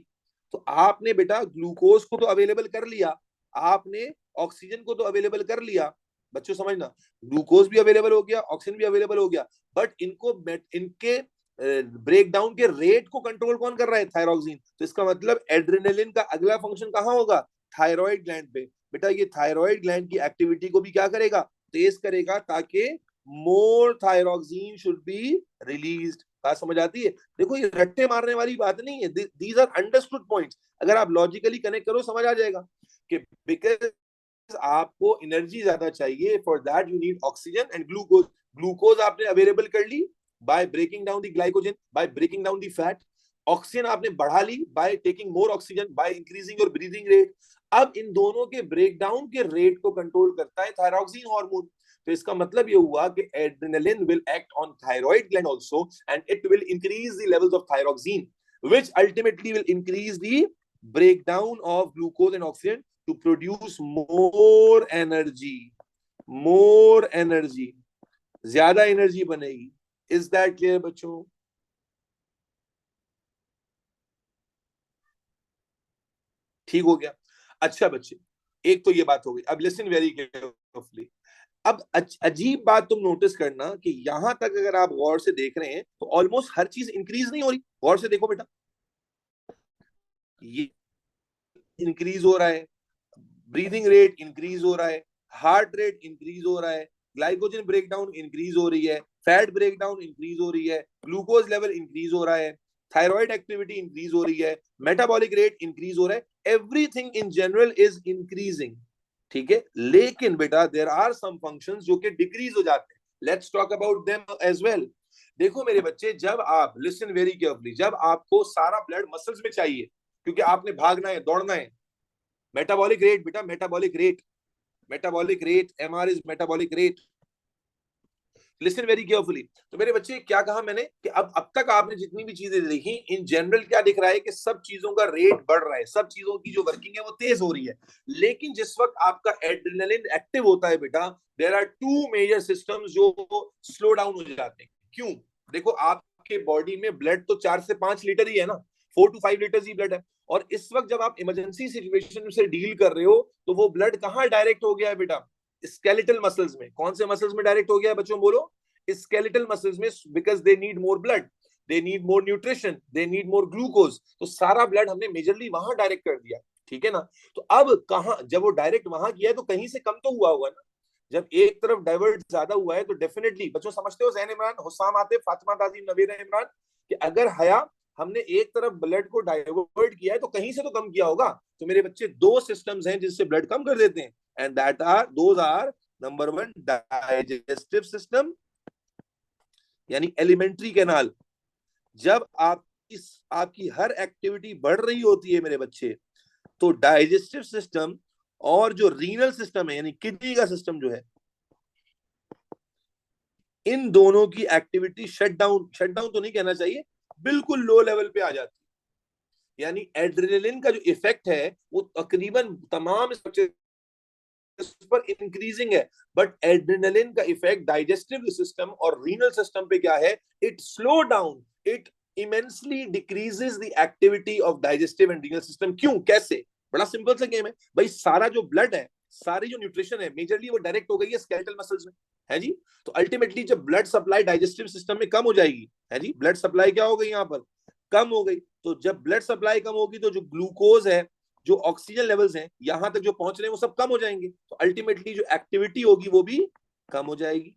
तो आपने बेटा ग्लूकोज को तो अवेलेबल कर लिया, आपने ऑक्सीजन को तो अवेलेबल कर लिया। बच्चों समझना, ग्लूकोज भी अवेलेबल हो गया, ऑक्सीजन भी अवेलेबल हो गया, बट इनके ब्रेक डाउन के रेट को कंट्रोल कौन कर रहा है? थायरोक्सिन। तो इसका मतलब एड्रेनलिन का अगला फंक्शन कहां होगा? थायराइड ग्लैंड पे। बेटा ये थायराइड ग्लैंड की एक्टिविटी को भी क्या करेगा? तेज करेगा, ताकि मोर थायरोक्सिन शुड बी रिलीज्ड। बात समझ आती है? देखो, ये रट्टे मारने वाली बात नहीं है, दीज आर अंडरस्टूड पॉइंट्स। अगर आप लॉजिकली कनेक्ट करो, समझ आ जाएगा कि बिकॉज आपको एनर्जी ज्यादा चाहिए, for that you need oxygen and glucose. Glucose आपने अवेलेबल कर ली by breaking down the glycogen, by breaking down the fat. Oxygen आपने बढ़ा ली by taking more oxygen, by increasing your breathing rate. अब इन दोनों के ब्रेकडाउन के रेट को कंट्रोल करता है थायरोक्सिन हार्मोन। तो इसका मतलब ये हुआ कि adrenaline will act on thyroid gland also, and it will increase the levels of thyroxine, which ultimately will increase the breakdown of glucose and oxygen to produce more energy, ज्यादा एनर्जी बनेगी। इज दैट क्लियर बच्चों? ठीक हो गया? अच्छा बच्चे, एक तो ये बात हो गई। अब लिसन वेरी केयरफुली। अब अजीब बात तुम नोटिस करना कि यहां तक अगर आप गौर से देख रहे हैं तो ऑलमोस्ट हर चीज इंक्रीज नहीं हो रही। गौर से देखो बेटा, ये इंक्रीज हो रहा है, ब्रीदिंग रेट इंक्रीज हो रहा है, हार्ट रेट इंक्रीज हो रहा है, ग्लाइकोजन ब्रेकडाउन इंक्रीज हो रही है, फैट ब्रेकडाउन इंक्रीज हो रही है, ग्लूकोज लेवल इंक्रीज हो रहा है, थायराइड एक्टिविटी इंक्रीज हो रही है, मेटाबॉलिक रेट इंक्रीज हो रहा है, everything in general is increasing. ठीक है? लेकिन बेटा देयर आर सम फंक्शंस जो कि डिक्रीज हो जाते हैं। Let's talk about them as well. देखो मेरे बच्चे, जब आप, लिसन वेरी केयरफुली, जब आपको सारा ब्लड मसल्स में चाहिए क्योंकि आपने भागना है, दौड़ना है, मेटाबॉलिक रेट बेटा, metabolic rate, metabolic rate, MR is metabolic rate. Listen very carefully. तो मेरे बच्चे क्या कहा मैंने कि अब तक आपने जितनी भी चीजें देखी, इन जनरल क्या दिख रहा है कि सब चीजों का रेट बढ़ रहा है, सब चीजों की जो वर्किंग है वो तेज हो रही है। लेकिन जिस वक्त आपका एड्रेनलिन एक्टिव होता है बेटा, there are two major systems जो स्लो डाउन हो जाते हैं। क्यों? देखो आपके बॉडी में ब्लड तो 4 से 5 लीटर ही है ना, 4 to 5 लीटर ही ब्लड है। और इस वक्त जब आप इमरजेंसी सिचुएशन से डील कर रहे हो, तो वो ब्लड कहाँ डायरेक्ट हो गया है बेटा? स्केलेटल मसल्स में। कौन से मसल्स में डायरेक्ट हो गया है बच्चों, बोलो? स्केलेटल मसल्स में, because they need more blood, they need more nutrition, they need more glucose. तो सारा ब्लड हमने मेजरली वहां डायरेक्ट कर दिया, ठीक है ना? तो अब कहा, जब वो डायरेक्ट वहां किया है तो कहीं से कम तो हुआ होगा ना। जब एक तरफ डाइवर्ट ज्यादा हुआ है तो डेफिनेटली बच्चों समझते हो, जैन इमरान, हुसाम आतिफ, फातिमा ताजीम, नवीरा इमरान, कि अगर हया हमने एक तरफ ब्लड को डाइवर्ट किया है तो कहीं से तो कम किया होगा। तो मेरे बच्चे दो सिस्टम्स हैं जिससे ब्लड कम कर देते हैं, and that are those are, number one digestive system यानी एलिमेंट्री कैनाल। जब आप इस आपकी हर एक्टिविटी बढ़ रही होती है मेरे बच्चे, तो डाइजेस्टिव सिस्टम और जो रीनल सिस्टम है यानी किडनी का सिस्टम जो है, इन दोनों की एक्टिविटी शट डाउन तो नहीं कहना चाहिए, बिल्कुल लो लेवल पे आ जाती है। यानी एड्रेनलिन का जो इफेक्ट है वो तकरीबन तमाम पर इंक्रीजिंग है, बट एड्रेनलिन का इफेक्ट डाइजेस्टिव सिस्टम और रीनल सिस्टम पे क्या है? It slow down, it immensely decreases the activity of digestive and renal system. क्यों? कैसे? बड़ा सिंपल सा गेम है भाई। सारा जो ब्लड है, सारी जो न्यूट्रिशन है मेजरली वो डायरेक्ट हो गई है स्केलेटल मसल्स में, है जी। तो अल्टीमेटली जब ब्लड सप्लाई डाइजेस्टिव सिस्टम में कम हो जाएगी, है जी, ब्लड सप्लाई क्या हो गई यहाँ पर? कम हो गई। तो जब ब्लड सप्लाई कम होगी तो जो ग्लूकोज है, जो ऑक्सीजन लेवल्स हैं यहां तक जो पहुंच रहे हैं वो सब कम हो जाएंगे। तो अल्टीमेटली जो एक्टिविटी होगी वो भी कम हो जाएगी।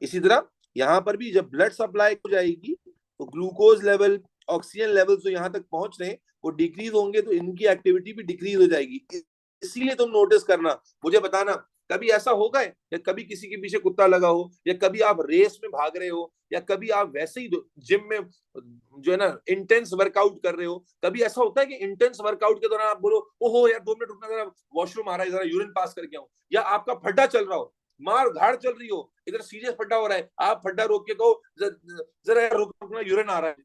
इसी तरह यहां पर भी जब ब्लड सप्लाई हो जाएगी तो ग्लूकोज लेवल, ऑक्सीजन लेवल जो यहां तक पहुंच रहे हैं वो डिक्रीज होंगे, तो इनकी एक्टिविटी भी डिक्रीज हो जाएगी। इसीलिए तुम नोटिस करना, मुझे बताना, कभी ऐसा होगा है या कभी किसी के पीछे कुत्ता लगा हो, या कभी आप रेस में भाग रहे हो, या कभी आप वैसे ही जिम में जो है ना इंटेंस वर्कआउट कर रहे हो, कभी ऐसा होता है कि इंटेंस वर्कआउट के दौरान आप बोलो ओहो यार 2 मिनट रुकना, जरा वॉशरूम आ रहा है, जरा यूरिन पास करके आऊं, या आपका फड्डा चल रहा हो, मार धाड़ चल रही हो, इधर सीरियस फड्डा हो रहा है, आप फड्डा रोक के कहो जरा रुकना यूरिन आ रहा है।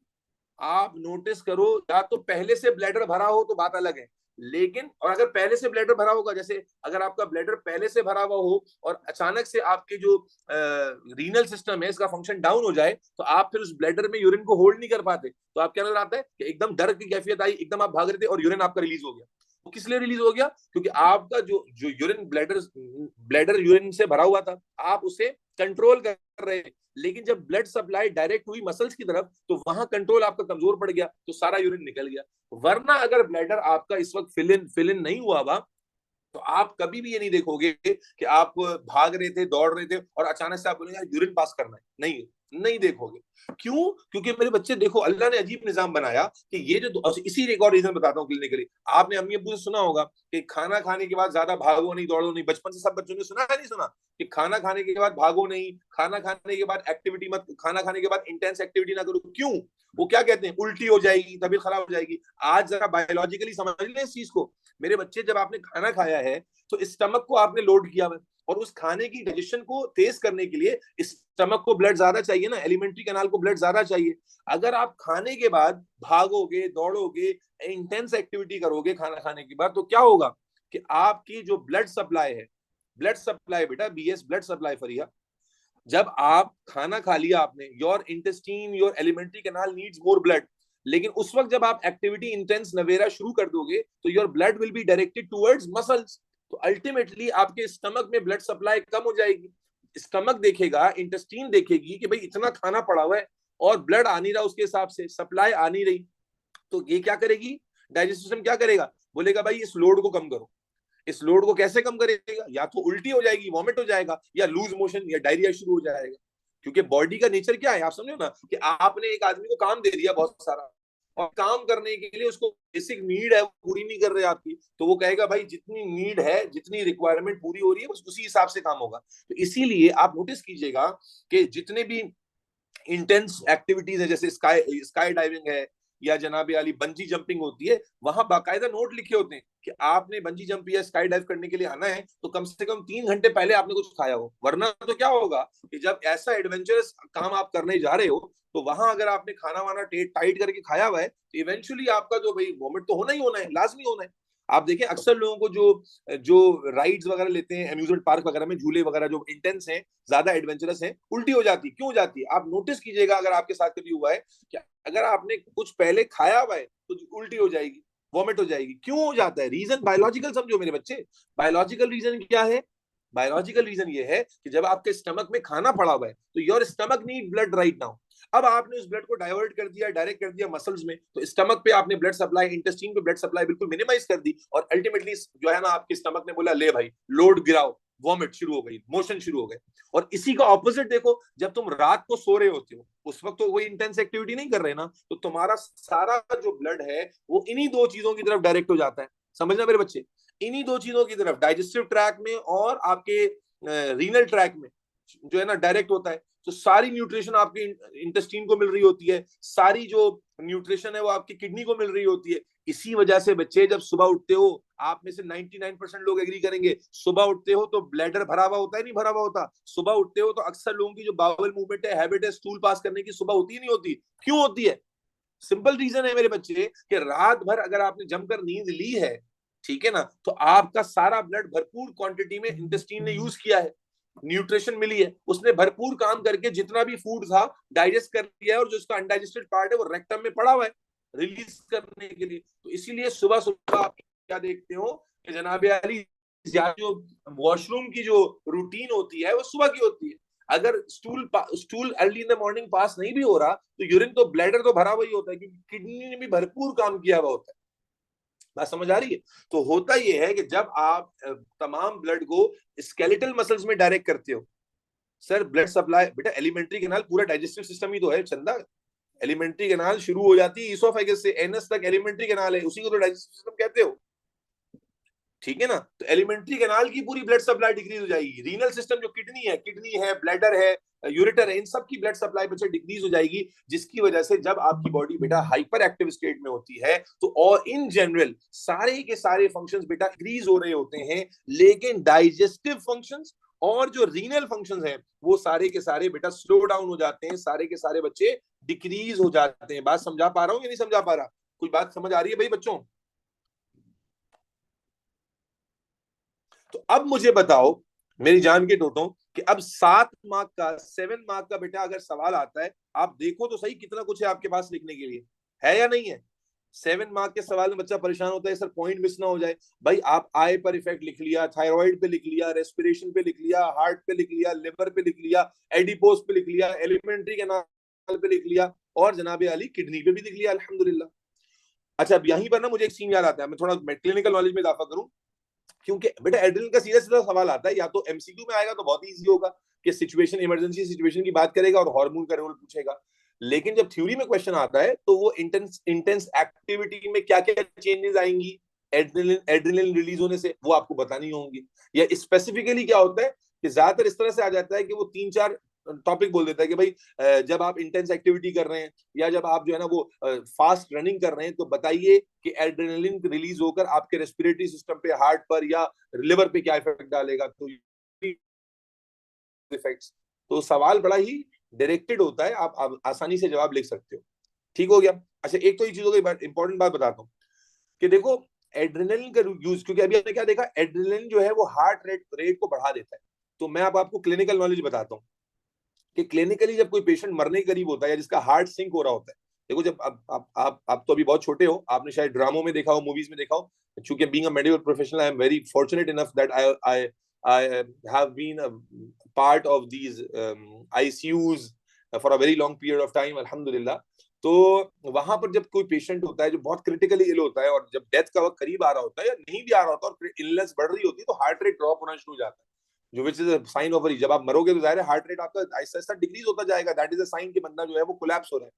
आप नोटिस करो, या तो पहले से ब्लैडर भरा हो तो बात अलग है, लेकिन और अगर पहले से ब्लैडर भरा होगा, जैसे अगर आपका ब्लैडर पहले से भरा हुआ हो और अचानक से आपके जो रीनल सिस्टम है इसका फंक्शन डाउन हो जाए, तो आप फिर उस ब्लैडर में यूरिन को होल्ड नहीं कर पाते। तो आप क्या नजर आता है कि एकदम डर की कैफियत आई, एकदम आप भाग रहे थे और यूरिन आपका रिलीज हो गया। वो किस लिए रिलीज हो गया? क्योंकि आपका जो जो यूरिन ब्लैडर ब्लैडर यूरिन से भरा हुआ था, आप उसे कंट्रोल कर रहे थे। लेकिन जब ब्लड सप्लाई डायरेक्ट हुई मसल्स की तरफ तो वहां कंट्रोल आपका कमजोर पड़ गया, तो सारा यूरिन निकल गया। वरना अगर ब्लैडर आपका इस वक्त फिल इन नहीं हुआ हुआ, तो आप कभी भी ये नहीं देखोगे कि आप भाग रहे थे, दौड़ रहे थे और अचानक से आप बोलेंगे यूरिन पास करना है, नहीं, नहीं देखोगे। क्यों? क्योंकि मेरे बच्चे देखो, अल्लाह ने अजीब निजाम बनाया कि ये जो, इसी एक और रीजन बताता हूँ क्लियर के लिए। आपने अम्मी अब्बू से सुना होगा कि खाना खाने के बाद ज्यादा भागो नहीं, दौड़ो नहीं। बचपन से सब बच्चों ने सुना है, नहीं सुना? कि खाना खाने के बाद भागो नहीं, खाना खाने के बाद एक्टिविटी मत, खाना खाने के बाद इंटेंस एक्टिविटी ना करो। क्यों? वो क्या कहते हैं? उल्टी हो जाएगी, तबीयत खराब हो जाएगी। आज जरा बायोलॉजिकली समझ लें इस चीज को। मेरे बच्चे, जब आपने खाना खाया है तो स्टमक को आपने लोड किया है, और उस खाने की डाइजेशन को तेज करने के लिए स्टमक को ब्लड ज्यादा चाहिए ना, एलिमेंट्री कैनाल को ब्लड ज्यादा चाहिए। अगर आप खाने के बाद भागोगे, दौड़ोगे, इंटेंस एक्टिविटी करोगे खाना खाने के बाद, तो क्या होगा कि आपकी जो ब्लड सप्लाई है, ब्लड सप्लाई बेटा, बीएस ब्लड सप्लाई फरिया, जब आप खाना खा लिया आपने, your intestine, your alimentary canal needs more blood, लेकिन उस वक्त जब आप एक्टिविटी इंटेंस नवेरा शुरू कर दोगे तो your blood will be directed towards muscles. तो अल्टीमेटली आपके स्टमक में ब्लड सप्लाई कम हो जाएगी। स्टमक देखेगा, इंटेस्टीन देखेगी कि भाई इतना खाना पड़ा हुआ है और ब्लड आ नहीं रहा, उसके हिसाब से सप्लाई आ नहीं रही, तो ये क्या करेगी? डाइजेस्टिव सिस्टम क्या करेगा? बोलेगा भाई इस लोड को कम करो। इस लोड को कैसे कम करेगा? या तो उल्टी हो जाएगी, वॉमिट हो जाएगा, या लूज मोशन या डायरिया शुरू हो जाएगा। क्योंकि बॉडी का नेचर क्या है, आप समझो ना, कि आपने एक आदमी को काम दे दिया बहुत सारा, और काम करने के लिए उसको बेसिक नीड है वो पूरी नहीं कर रहे आपकी, तो वो कहेगा भाई जितनी नीड है, जितनी रिक्वायरमेंट पूरी हो रही है बस उसी हिसाब से काम होगा। तो इसीलिए आप नोटिस कीजिएगा कि जितने भी इंटेंस एक्टिविटीज है, जैसे स्काई डाइविंग है, या जनाबे आली बंजी जंपिंग होती है, वहां बाकायदा नोट लिखे होते हैं कि आपने बंजी जंप या स्काई डाइव करने के लिए आना है तो कम से कम 3 घंटे पहले आपने कुछ खाया हो, वरना तो क्या होगा कि जब ऐसा एडवेंचरस काम आप करने जा रहे हो तो वहां अगर आपने खाना वाना टाइट करके खाया हुआ है तो इवेंचुअली आपका जो भाई वॉमिट तो होना ही होना है, लाजमी होना है। आप देखें अक्सर लोगों को जो जो राइड्स वगैरह लेते हैं अम्यूजमेंट पार्क वगैरह में, झूले वगैरह जो इंटेंस हैं, ज्यादा एडवेंचरस हैं, उल्टी हो जाती है। क्यों हो जाती है? आप नोटिस कीजिएगा, अगर आपके साथ कभी हुआ है कि अगर आपने कुछ पहले खाया हुआ है तो उल्टी हो जाएगी, वॉमिट हो जाएगी। क्यों हो जाता है? रीजन बायोलॉजिकल समझो मेरे बच्चे। बायोलॉजिकल रीजन क्या है? बायोलॉजिकल रीजन ये है कि जब आपके स्टमक में खाना पड़ा हुआ है तो your stomach need blood right now. अब आपने उस ब्लड को डाइवर्ट कर दिया, डायरेक्ट कर दिया मसल्स में, तो स्टमक पे आपने ब्लड सप्लाई, इंटेस्टाइन पे ब्लड सप्लाई बिल्कुल मिनिमाइज कर दी, और अल्टीमेटली जो है ना आपके स्टमक ने बोला ले भाई लोड गिराओ, वॉमिट शुरू हो गई, मोशन शुरू हो गए। और इसी का ऑपोजिट देखो, जब तुम रात को सो रहे होते हो उस वक्त तो कोई इंटेंस एक्टिविटी नहीं कर रहे ना, तो तुम्हारा सारा जो ब्लड है वो इन्हीं दो चीजों की तरफ डायरेक्ट हो जाता है। समझना मेरे बच्चे, इन्हीं दो चीजों की तरफ, डाइजेस्टिव ट्रैक में और आपके रीनल ट्रैक में जो है ना डायरेक्ट होता है। तो सारी न्यूट्रिशन आपके इंटेस्टाइन को मिल रही होती है, सारी जो न्यूट्रिशन है वो आपकी किडनी को मिल रही होती है। इसी वजह से बच्चे जब सुबह उठते हो, आप में से 99% लोग एग्री करेंगे, सुबह उठते हो तो ब्लैडर भरा हुआ होता है, नहीं भरा हुआ होता? सुबह उठते हो तो अक्सर लोगों की जो बाउल मूवमेंट है, हैबिट है स्टूल पास करने की, सुबह होती ही नहीं होती। क्यों होती है? सिंपल रीजन है मेरे बच्चे कि रात भर अगर आपने जमकर नींद ली है, ठीक है ना, तो आपका सारा ब्लड भरपूर क्वांटिटी में इंटेस्टाइन ने यूज किया है, न्यूट्रिशन मिली है, उसने भरपूर काम करके जितना भी फूड था डाइजेस्ट कर लिया है, और जो उसका अनडाइजेस्टेड पार्ट है वो रेक्टम में पड़ा हुआ है रिलीज करने के लिए। तो इसीलिए सुबह सुबह आप क्या देखते हो कि जनाबे अली जो वॉशरूम की जो रूटीन होती है वो सुबह की होती है। अगर stool early in the morning pass नहीं भी हो रहा तो यूरिन तो ब्लैडर तो भरा हुआ ही होता है, क्योंकि किडनी ने भी भरपूर काम किया हुआ होता है। बात समझ आ रही है? तो होता यह है कि जब आप तमाम ब्लड को स्केलेटल मसल्स में डायरेक्ट करते हो, सर ब्लड सप्लाई, बेटा एलिमेंट्री कैनाल पूरा डाइजेस्टिव सिस्टम ही तो है चंदा। एलिमेंट्री कैनाल शुरू हो जाती है इसोफेगस से, एनस तक एलिमेंट्री कैनाल है, उसी को तो डाइजेस्टिव सिस्टम कहते हो, ठीक है ना? तो एलिमेंट्री कैनाल की पूरी ब्लड सप्लाई डिक्रीज हो जाएगी। रीनल सिस्टम जो किडनी है ब्लैडर है, यूरेटर है, इन सब की ब्लड सप्लाई बच्चे डिक्रीज हो जाएगी, जिसकी वजह से जब आपकी बॉडी बेटा हाइपर एक्टिव स्टेट में होती है तो और इन जनरल सारे के सारे फंक्शंस बेटा इंक्रीज हो रहे होते हैं, लेकिन डाइजेस्टिव फंक्शंस और जो रीनल फंक्शंस हैं वो सारे के सारे बेटा स्लो डाउन हो जाते हैं, सारे के सारे बच्चे डिक्रीज हो जाते हैं। बात समझा पा रहा हूँ या नहीं समझा पा रहा? कोई बात समझ आ रही है भाई बच्चों? तो अब मुझे बताओ मेरी जान के टोटो कि अब 7 मार्क का, 7 मार्क का बेटा अगर सवाल आता है, आप देखो तो सही कितना कुछ है आपके पास लिखने के लिए, है या नहीं है? 7 मार्क के सवाल में बच्चा परेशान होता है सर पॉइंट मिस ना हो जाए। भाई आप आई पर इफेक्ट लिख लिया, थायराइड पे लिख लिया, रेस्पिरेशन पे लिख लिया, हार्ट पे लिख लिया, लिवर पे लिख लिया, एडिपोज पे लिख लिया, एलिमेंट्री कैनाल पे लिख लिया, और जनाबे अली किडनी पे भी लिख लिया, अल्हम्दुलिल्लाह। अच्छा अब यहीं पर ना मुझे एक सीन याद आता है, मैं थोड़ा क्लिनिकल नॉलेज में इजाफा करूं, क्योंकि बेटा एड्रिनल का सीधा सीधा सवाल आता है, या तो एमसीक्यू में आएगा तो बहुत इजी होगा कि सिचुएशन, इमरजेंसी सिचुएशन की बात करेगा और हार्मोन का रोल पूछेगा, लेकिन जब थ्योरी में क्वेश्चन आता है तो वो इंटेंस इंटेंस एक्टिविटी में क्या क्या चेंजेस आएंगी एड्रिनलिन एड्रिनलिन रिलीज होने से, वो आपको बतानी होंगी। या स्पेसिफिकली क्या होता है कि ज्यादातर इस तरह से आ जाता है कि वो 3-4 टॉपिक बोल देता है कि भाई जब आप इंटेंस एक्टिविटी कर रहे हैं या जब आप जो है ना वो फास्ट रनिंग कर रहे हैं तो बताइए कि एड्रेनलिन रिलीज होकर आपके रेस्पिरेटरी सिस्टम पे, हार्ट पर या लिवर पे क्या इफेक्ट डालेगा। तो इफेक्ट्स, तो सवाल बड़ा ही डायरेक्टेड होता है, आप आसानी से जवाब लिख सकते हो। ठीक हो गया? अच्छा एक तो ये चीजों की इंपॉर्टेंट बात बताता हूँ कि देखो एड्रेनलिन का यूज, क्योंकि अभी आपने क्या देखा, एड्रेनलिन जो है वो हार्ट रेट को बढ़ा देता है। तो मैं अब आपको क्लिनिकल नॉलेज बताता हूँ कि क्लिनिकली जब कोई पेशेंट मरने के करीब होता है या जिसका हार्ट सिंक हो रहा होता है, देखो जब आप तो अभी बहुत छोटे हो, आपने शायद ड्रामों में देखा हो, मूवीज में देखा हो, चूंकि being a medical professional I am very fortunate enough that I have been a part of these ICUs for a very long period of time अल्हम्दुलिल्लाह। तो वहां पर जब कोई पेशेंट होता है जो बहुत क्रिटिकली इल होता है और जब डेथ का वक्त करीब आ रहा होता है या नहीं भी आ रहा होता और इलनेस बढ़ रही होती है, तो हार्ट रेट ड्रॉप होना शुरू हो जाता है, जो which is a sign of, जब आप मरोगे तो जाहिर है हार्ट रेट आपका ऐसा ऐसा डिक्रीज होता जाएगा, दैट इज अ साइन कि बंदा जो है वो कोलैप्स हो रहा है।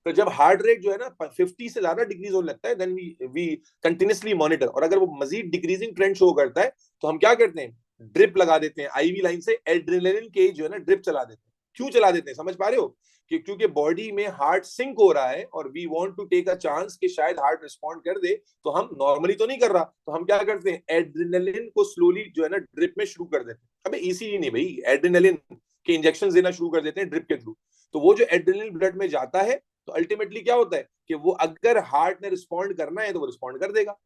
तो जब हार्ट रेट जो है ना 50 से ज्यादा डिक्रीज होने लगता है, देन वी कंटिन्यूअसली मॉनिटर, और अगर वो मजीद डिक्रीजिंग ट्रेंड शो करता है तो हम क्या करते हैं, ड्रिप लगा देते हैं, आईवी लाइन से एड्रेनलिन के जो है ना ड्रिप चला देते हैं। क्यों चला देते हैं समझ पा रहे हो? क्योंकि बॉडी में हार्ट सिंक हो रहा है और we want to take a chance कि शायद हार्ट रिस्पॉन्ड कर दे, तो हम नॉर्मली तो नहीं कर रहा, तो हम क्या करते हैं, एड्रेनलिन को स्लोली जो है ना ड्रिप में शुरू कर देते हैं। हमें ईसीजी नहीं भाई, एड्रेनलिन के इंजेक्शन देना शुरू कर देते हैं ड्रिप के थ्रू। तो वो जो एड्रेनलिन ब्लड में जाता है, तो अल्टीमेटली क्या होता है कि वो अगर हार्ट ने रिस्पॉन्ड करना है तो वो रिस्पॉन्ड कर देगा,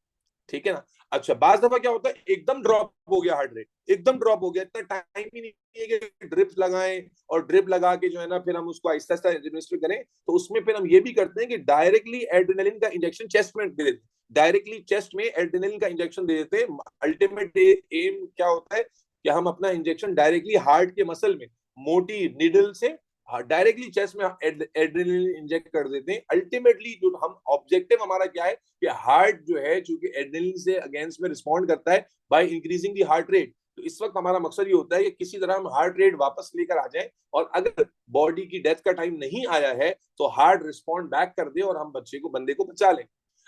ठीक है ना। अच्छा, बाज दफा क्या होता है, एकदम ड्रॉप हो गया हार्ट रेट, एकदम ड्रॉप हो गया, इतना टाइम ही नहीं है कि ड्रिप लगाएं, और ड्रिप लगा के जो है ना फिर हम उसको आहिस्ता आहिस्ता एडमिनिस्टर करें। तो उसमें फिर हम ये भी करते हैं कि डायरेक्टली एड्रेनलिन का इंजेक्शन चेस्ट में दे देते हैं, डायरेक्टली चेस्ट में एड्रेनलिन का इंजेक्शन दे देते हैं। अल्टीमेट एम क्या होता है कि हम अपना इंजेक्शन डायरेक्टली हार्ट के मसल में मोटी निडल से डायरेक्टली चेस्ट में एड्रेनलिन इंजेक्ट कर देते हैं। अल्टीमेटली जो हम ऑब्जेक्टिव हमारा क्या है कि हार्ट जो है चूंकि एड्रेनलिन से अगेंस्ट में रिस्पॉन्ड करता है by increasing the heart rate, तो इस वक्त हमारा मकसद ये होता है कि किसी तरह हम हार्ट रेट वापस लेकर आ जाए, और अगर बॉडी की डेथ का टाइम नहीं आया है तो हार्ट रिस्पॉन्ड बैक कर दे और हम बच्चे को, बंदे को बचा लें।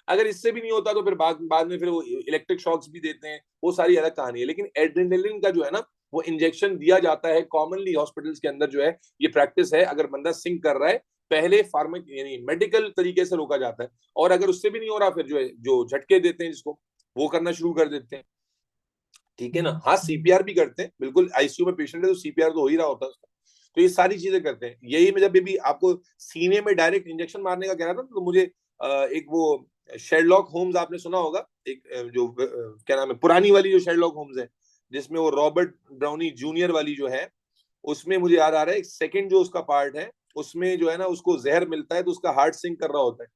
अगर इससे भी नहीं होता तो फिर बाद में फिर वो इलेक्ट्रिक शॉक्स भी देते हैं, वो सारी अलग कहानी है। लेकिन एड्रेनलिन का जो है ना वो इंजेक्शन दिया जाता है कॉमनली हॉस्पिटल्स के अंदर, जो है ये प्रैक्टिस है। अगर बंदा सिंक कर रहा है, पहले फार्मिक यानी मेडिकल तरीके से रोका जाता है, और अगर उससे भी नहीं हो रहा फिर जो है जो झटके देते हैं जिसको, वो करना शुरू कर देते हैं, ठीक है ना। हाँ, सीपीआर भी करते हैं, बिल्कुल आईसीयू में पेशेंट है तो सीपीआर तो हो ही रहा होता है उसका। तो ये सारी चीजें करते हैं। यही मैं जब भी आपको सीने में डायरेक्ट इंजेक्शन मारने का कह रहा था, तो मुझे एक वो शेरलॉक होम्स आपने सुना होगा, एक जो क्या नाम है, पुरानी वाली जो शेरलॉक होम्स है, जिसमें वो रॉबर्ट ब्राउनी जूनियर वाली जो है, उसमें मुझे याद आ रहा है एक सेकंड जो उसका पार्ट है, उसमें जो है ना उसको जहर मिलता है तो उसका हार्ट सिंक कर रहा होता है।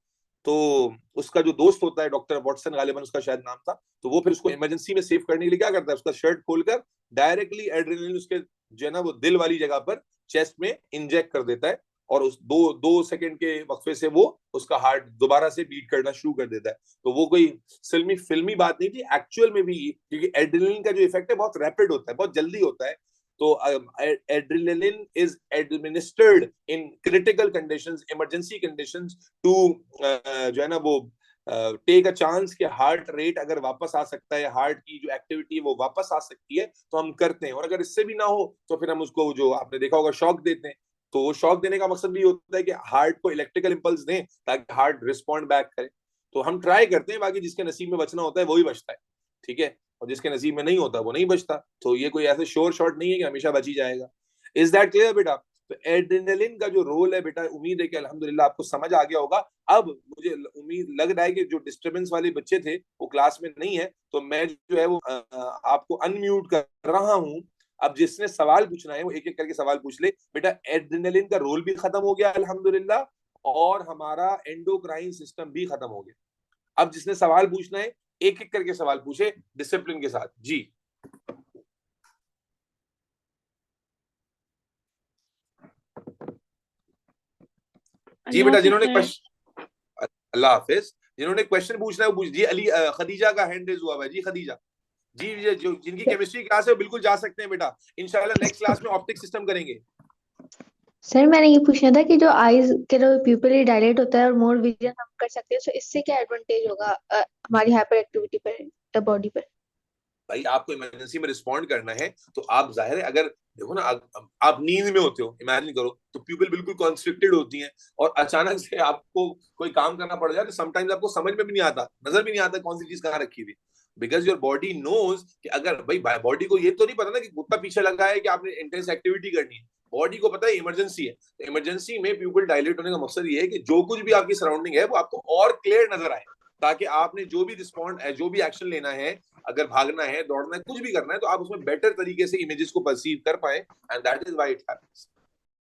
तो उसका जो दोस्त होता है डॉक्टर वॉटसन, गालिबन उसका शायद नाम था, तो वो फिर उसको इमरजेंसी में सेव करने के लिए क्या करता है, उसका शर्ट खोलकर डायरेक्टली एड्रेनलिन उसके जो है ना वो दिल वाली जगह पर चेस्ट में इंजेक्ट कर देता है, और उस दो दो सेकंड के वक्फे से वो उसका हार्ट दोबारा से बीट करना शुरू कर देता है। तो वो कोई फिल्मी फिल्मी बात नहीं थी, एक्चुअल में भी, क्योंकि एड्रेनलिन का जो इफेक्ट है बहुत रैपिड होता है, बहुत जल्दी होता है। तो adrenaline is administered in critical conditions, emergency conditions to जो है ना वो टेक अ चांस कि हार्ट रेट अगर वापस आ सकता है, हार्ट की जो एक्टिविटी वो वापस आ सकती है, तो हम करते हैं। और अगर इससे भी ना हो तो फिर हम उसको, जो आपने देखा होगा, शॉक देते हैं। तो वो शॉक देने का मकसद भी होता है कि हार्ट को इलेक्ट्रिकल इंपल्स दें ताकि हार्ट रिस्पॉन्ड बैक करे। तो हम ट्राई करते हैं, बाकी जिसके नसीब में बचना होता है वही बचता है, ठीक है, और जिसके नसीब में नहीं होता वो नहीं बचता। तो ये कोई ऐसे श्योर शॉट नहीं है कि हमेशा बच ही जाएगा। इज दैट क्लियर बेटा? तो एड्रेनलिन का जो रोल है बेटा, उम्मीद है कि अल्हम्दुलिल्लाह आपको समझ आ गया होगा। अब मुझे उम्मीद लग रहा है कि जो डिस्टरबेंस वाले बच्चे थे वो क्लास में नहीं है, तो मैं जो है वो आपको अनम्यूट कर रहा हूँ। अब जिसने सवाल पूछना है वो एक एक करके सवाल पूछ ले बेटा। एड्रेनलिन का रोल भी खत्म हो गया अल्हम्दुलिल्लाह, और हमारा एंडोक्राइन सिस्टम भी खत्म हो गया। अब जिसने सवाल पूछना है एक एक करके सवाल पूछे डिसिप्लिन के साथ। जी जी अल्लाह बेटा, हाफिज जिन्होंने सर। क्वेश्चन, अल्लाह हाफिज, जिन्होंने क्वेश्चन पूछना है वो पूछ। जी अली, खदीजा का हैंड रेज हुआ है जी, खदीजा जी, जो जिनकी केमिस्ट्री क्लास है वो बिल्कुल जा सकते हैं बेटा। इंशाल्लाह नेक्स्ट क्लास में ऑप्टिक सिस्टम करेंगे। सर मैंने ये पूछना था कि जो आईज के जो प्यूपिल डायलेट होता है और मोर विजन हम कर सकते हैं, तो इससे क्या एडवांटेज होगा हमारी हाइपर एक्टिविटी पर, बॉडी पर? भाई आपको इमरजेंसी में रिस्पॉन्ड करना है तो आप, जाहिर है, अगर देखो ना, आप नींद में होते हो, इमेजिन करो, तो प्यूपिल बिल्कुल कॉन्स्ट्रिक्टेड होती हैं, और अचानक से आपको कोई काम करना पड़ जाए तो समटाइम्स आपको समझ में भी नहीं आता, नजर भी नहीं आता कौन सी चीज कहाँ रखी हुई। बिकॉज योर बॉडी नोज कि अगर भाई बॉडी को ये तो नहीं पता ना कि कुत्ता पीछे लगा है कि आपने इंटेंस एक्टिविटी करनी है। बॉडी को पता है इमरजेंसी है, तो इमरजेंसी में प्यूपिल डायलेट होने का मकसद ये है कि जो कुछ भी आपकी सराउंडिंग है वो आपको और क्लियर नजर आए, ताकि आपने जो भी रिस्पॉन्ड, जो भी एक्शन लेना है, अगर भागना है, दौड़ना है, कुछ भी करना है, तो आप उसमें बेटर तरीके से इमेजेस को परसीव कर पाए, and that is why it happens.